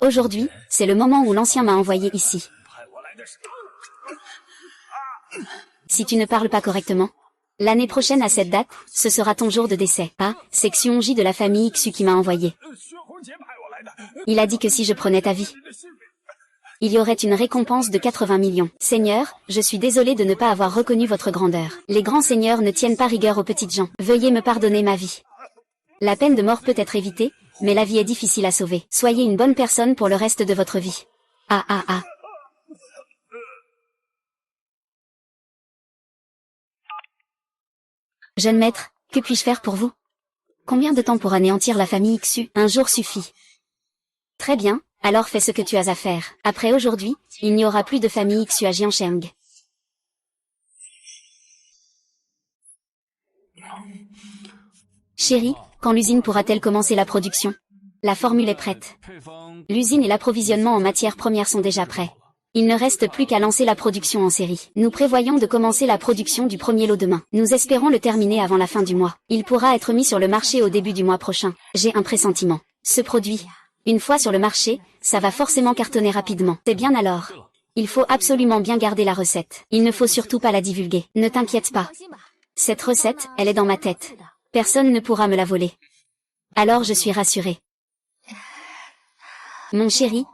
Aujourd'hui, c'est le moment où l'ancien m'a envoyé ici. Si tu ne parles pas correctement, l'année prochaine à cette date, ce sera ton jour de décès. Ah, section J de la famille Xu qui m'a envoyé. Il a dit que si je prenais ta vie, il y aurait une récompense de 80 millions. Seigneur, je suis désolé de ne pas avoir reconnu votre grandeur. Les grands seigneurs ne tiennent pas rigueur aux petites gens. Veuillez me pardonner ma vie. La peine de mort peut être évitée, mais la vie est difficile à sauver. Soyez une bonne personne pour le reste de votre vie. Ah ah ah. Jeune maître, que puis-je faire pour vous? Combien de temps pour anéantir la famille Xu? Un jour suffit. Très bien, alors fais ce que tu as à faire. Après aujourd'hui, il n'y aura plus de famille Xu à Jiansheng. Chérie, quand l'usine pourra-t-elle commencer la production? La formule est prête. L'usine et l'approvisionnement en matières premières sont déjà prêts. Il ne reste plus qu'à lancer la production en série. Nous prévoyons de commencer la production du premier lot demain. Nous espérons le terminer avant la fin du mois. Il pourra être mis sur le marché au début du mois prochain. J'ai un pressentiment. Ce produit, une fois sur le marché, ça va forcément cartonner rapidement. C'est bien alors. Il faut absolument bien garder la recette. Il ne faut surtout pas la divulguer. Ne t'inquiète pas. Cette recette, elle est dans ma tête. Personne ne pourra me la voler. Alors je suis rassurée. Mon chéri,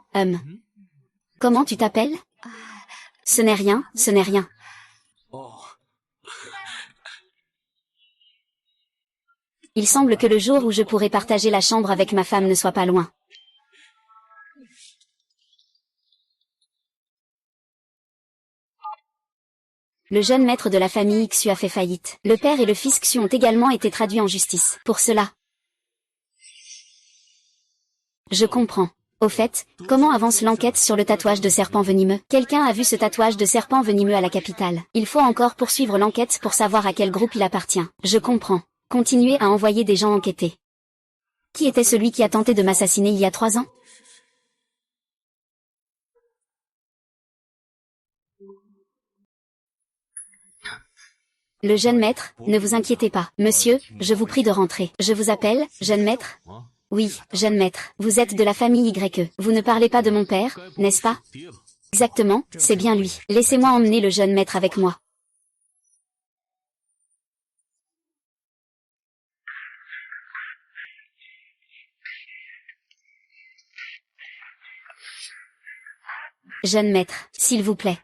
comment tu t'appelles? Ce n'est rien, ce n'est rien. Il semble que le jour où je pourrai partager la chambre avec ma femme ne soit pas loin. Le jeune maître de la famille Xu a fait faillite. Le père et le fils Xu ont également été traduits en justice. Pour cela. Je comprends. Au fait, comment avance l'enquête sur le tatouage de serpent venimeux? Quelqu'un a vu ce tatouage de serpent venimeux à la capitale. Il faut encore poursuivre l'enquête pour savoir à quel groupe il appartient. Je comprends. Continuez à envoyer des gens enquêter. Qui était celui qui a tenté de m'assassiner il y a 3 ans? Le jeune maître, ne vous inquiétez pas. Monsieur, je vous prie de rentrer. Je vous appelle, jeune maître? Oui, jeune maître, vous êtes de la famille YE. Vous ne parlez pas de mon père, n'est-ce pas? Exactement, c'est bien lui. Laissez-moi emmener le jeune maître avec moi. Jeune maître, s'il vous plaît.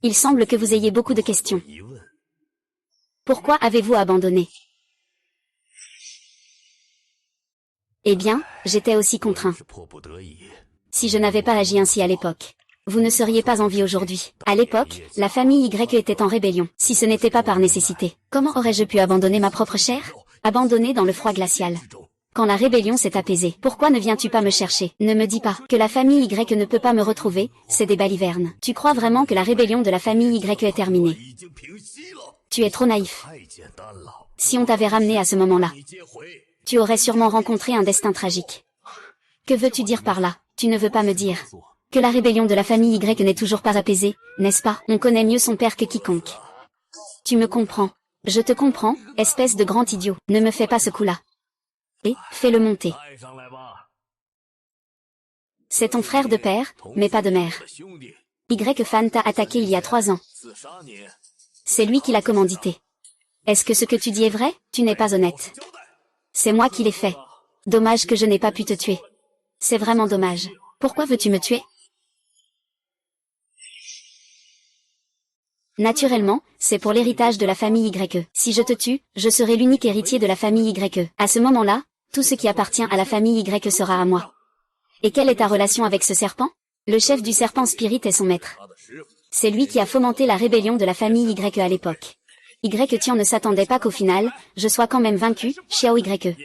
Il semble que vous ayez beaucoup de questions. Pourquoi avez-vous abandonné? Eh bien, j'étais aussi contraint. Si je n'avais pas agi ainsi à l'époque, vous ne seriez pas en vie aujourd'hui. À l'époque, la famille Y était en rébellion. Si ce n'était pas par nécessité, comment aurais-je pu abandonner ma propre chair? Abandonner dans le froid glacial. Quand la rébellion s'est apaisée, pourquoi ne viens-tu pas me chercher? Ne me dis pas que la famille Y ne peut pas me retrouver, c'est des balivernes. Tu crois vraiment que la rébellion de la famille Y est terminée? Tu es trop naïf. Si on t'avait ramené à ce moment-là, tu aurais sûrement rencontré un destin tragique. Que veux-tu dire par là? Tu ne veux pas me dire que la rébellion de la famille Y n'est toujours pas apaisée, n'est-ce pas? On connaît mieux son père que quiconque. Tu me comprends. Je te comprends, espèce de grand idiot. Ne me fais pas ce coup-là. Et, fais-le monter. C'est ton frère de père, mais pas de mère. Y-Fan t'a attaqué il y a 3 ans. C'est lui qui l'a commandité. Est-ce que ce que tu dis est vrai? Tu n'es pas honnête. C'est moi qui l'ai fait. Dommage que je n'ai pas pu te tuer. C'est vraiment dommage. Pourquoi veux-tu me tuer? Naturellement, c'est pour l'héritage de la famille YE. Si je te tue, je serai l'unique héritier de la famille YE. À ce moment-là, tout ce qui appartient à la famille Y sera à moi. Et quelle est ta relation avec ce serpent? Le chef du serpent spirit est son maître. C'est lui qui a fomenté la rébellion de la famille YE à l'époque. Y-Tian ne s'attendait pas qu'au final, je sois quand même vaincu, Xiao YE.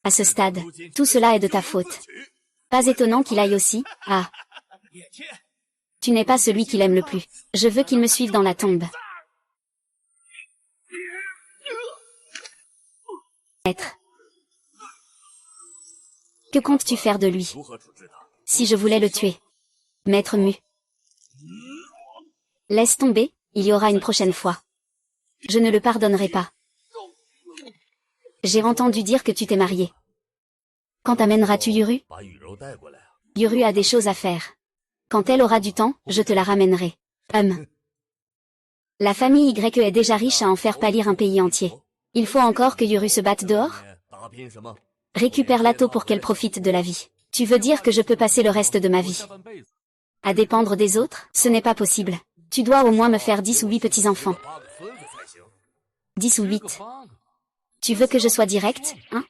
À ce stade, tout cela est de ta faute. Pas étonnant qu'il aille aussi, ah. Tu n'es pas celui qu'il aime le plus. Je veux qu'il me suive dans la tombe. Maître. Que comptes-tu faire de lui? Si je voulais le tuer. Maître Mu. Laisse tomber, il y aura une prochaine fois. Je ne le pardonnerai pas. J'ai entendu dire que tu t'es marié. Quand amèneras-tu Yuru? Yuru a des choses à faire. Quand elle aura du temps, je te la ramènerai. La famille YE est déjà riche à en faire pâlir un pays entier. Il faut encore que Yuru se batte dehors? Récupère l'Ato pour qu'elle profite de la vie. Tu veux dire que je peux passer le reste de ma vie à dépendre des autres? Ce n'est pas possible. Tu dois au moins me faire 10 ou 8 petits-enfants. 10 ou 8. Tu veux que je sois direct, hein?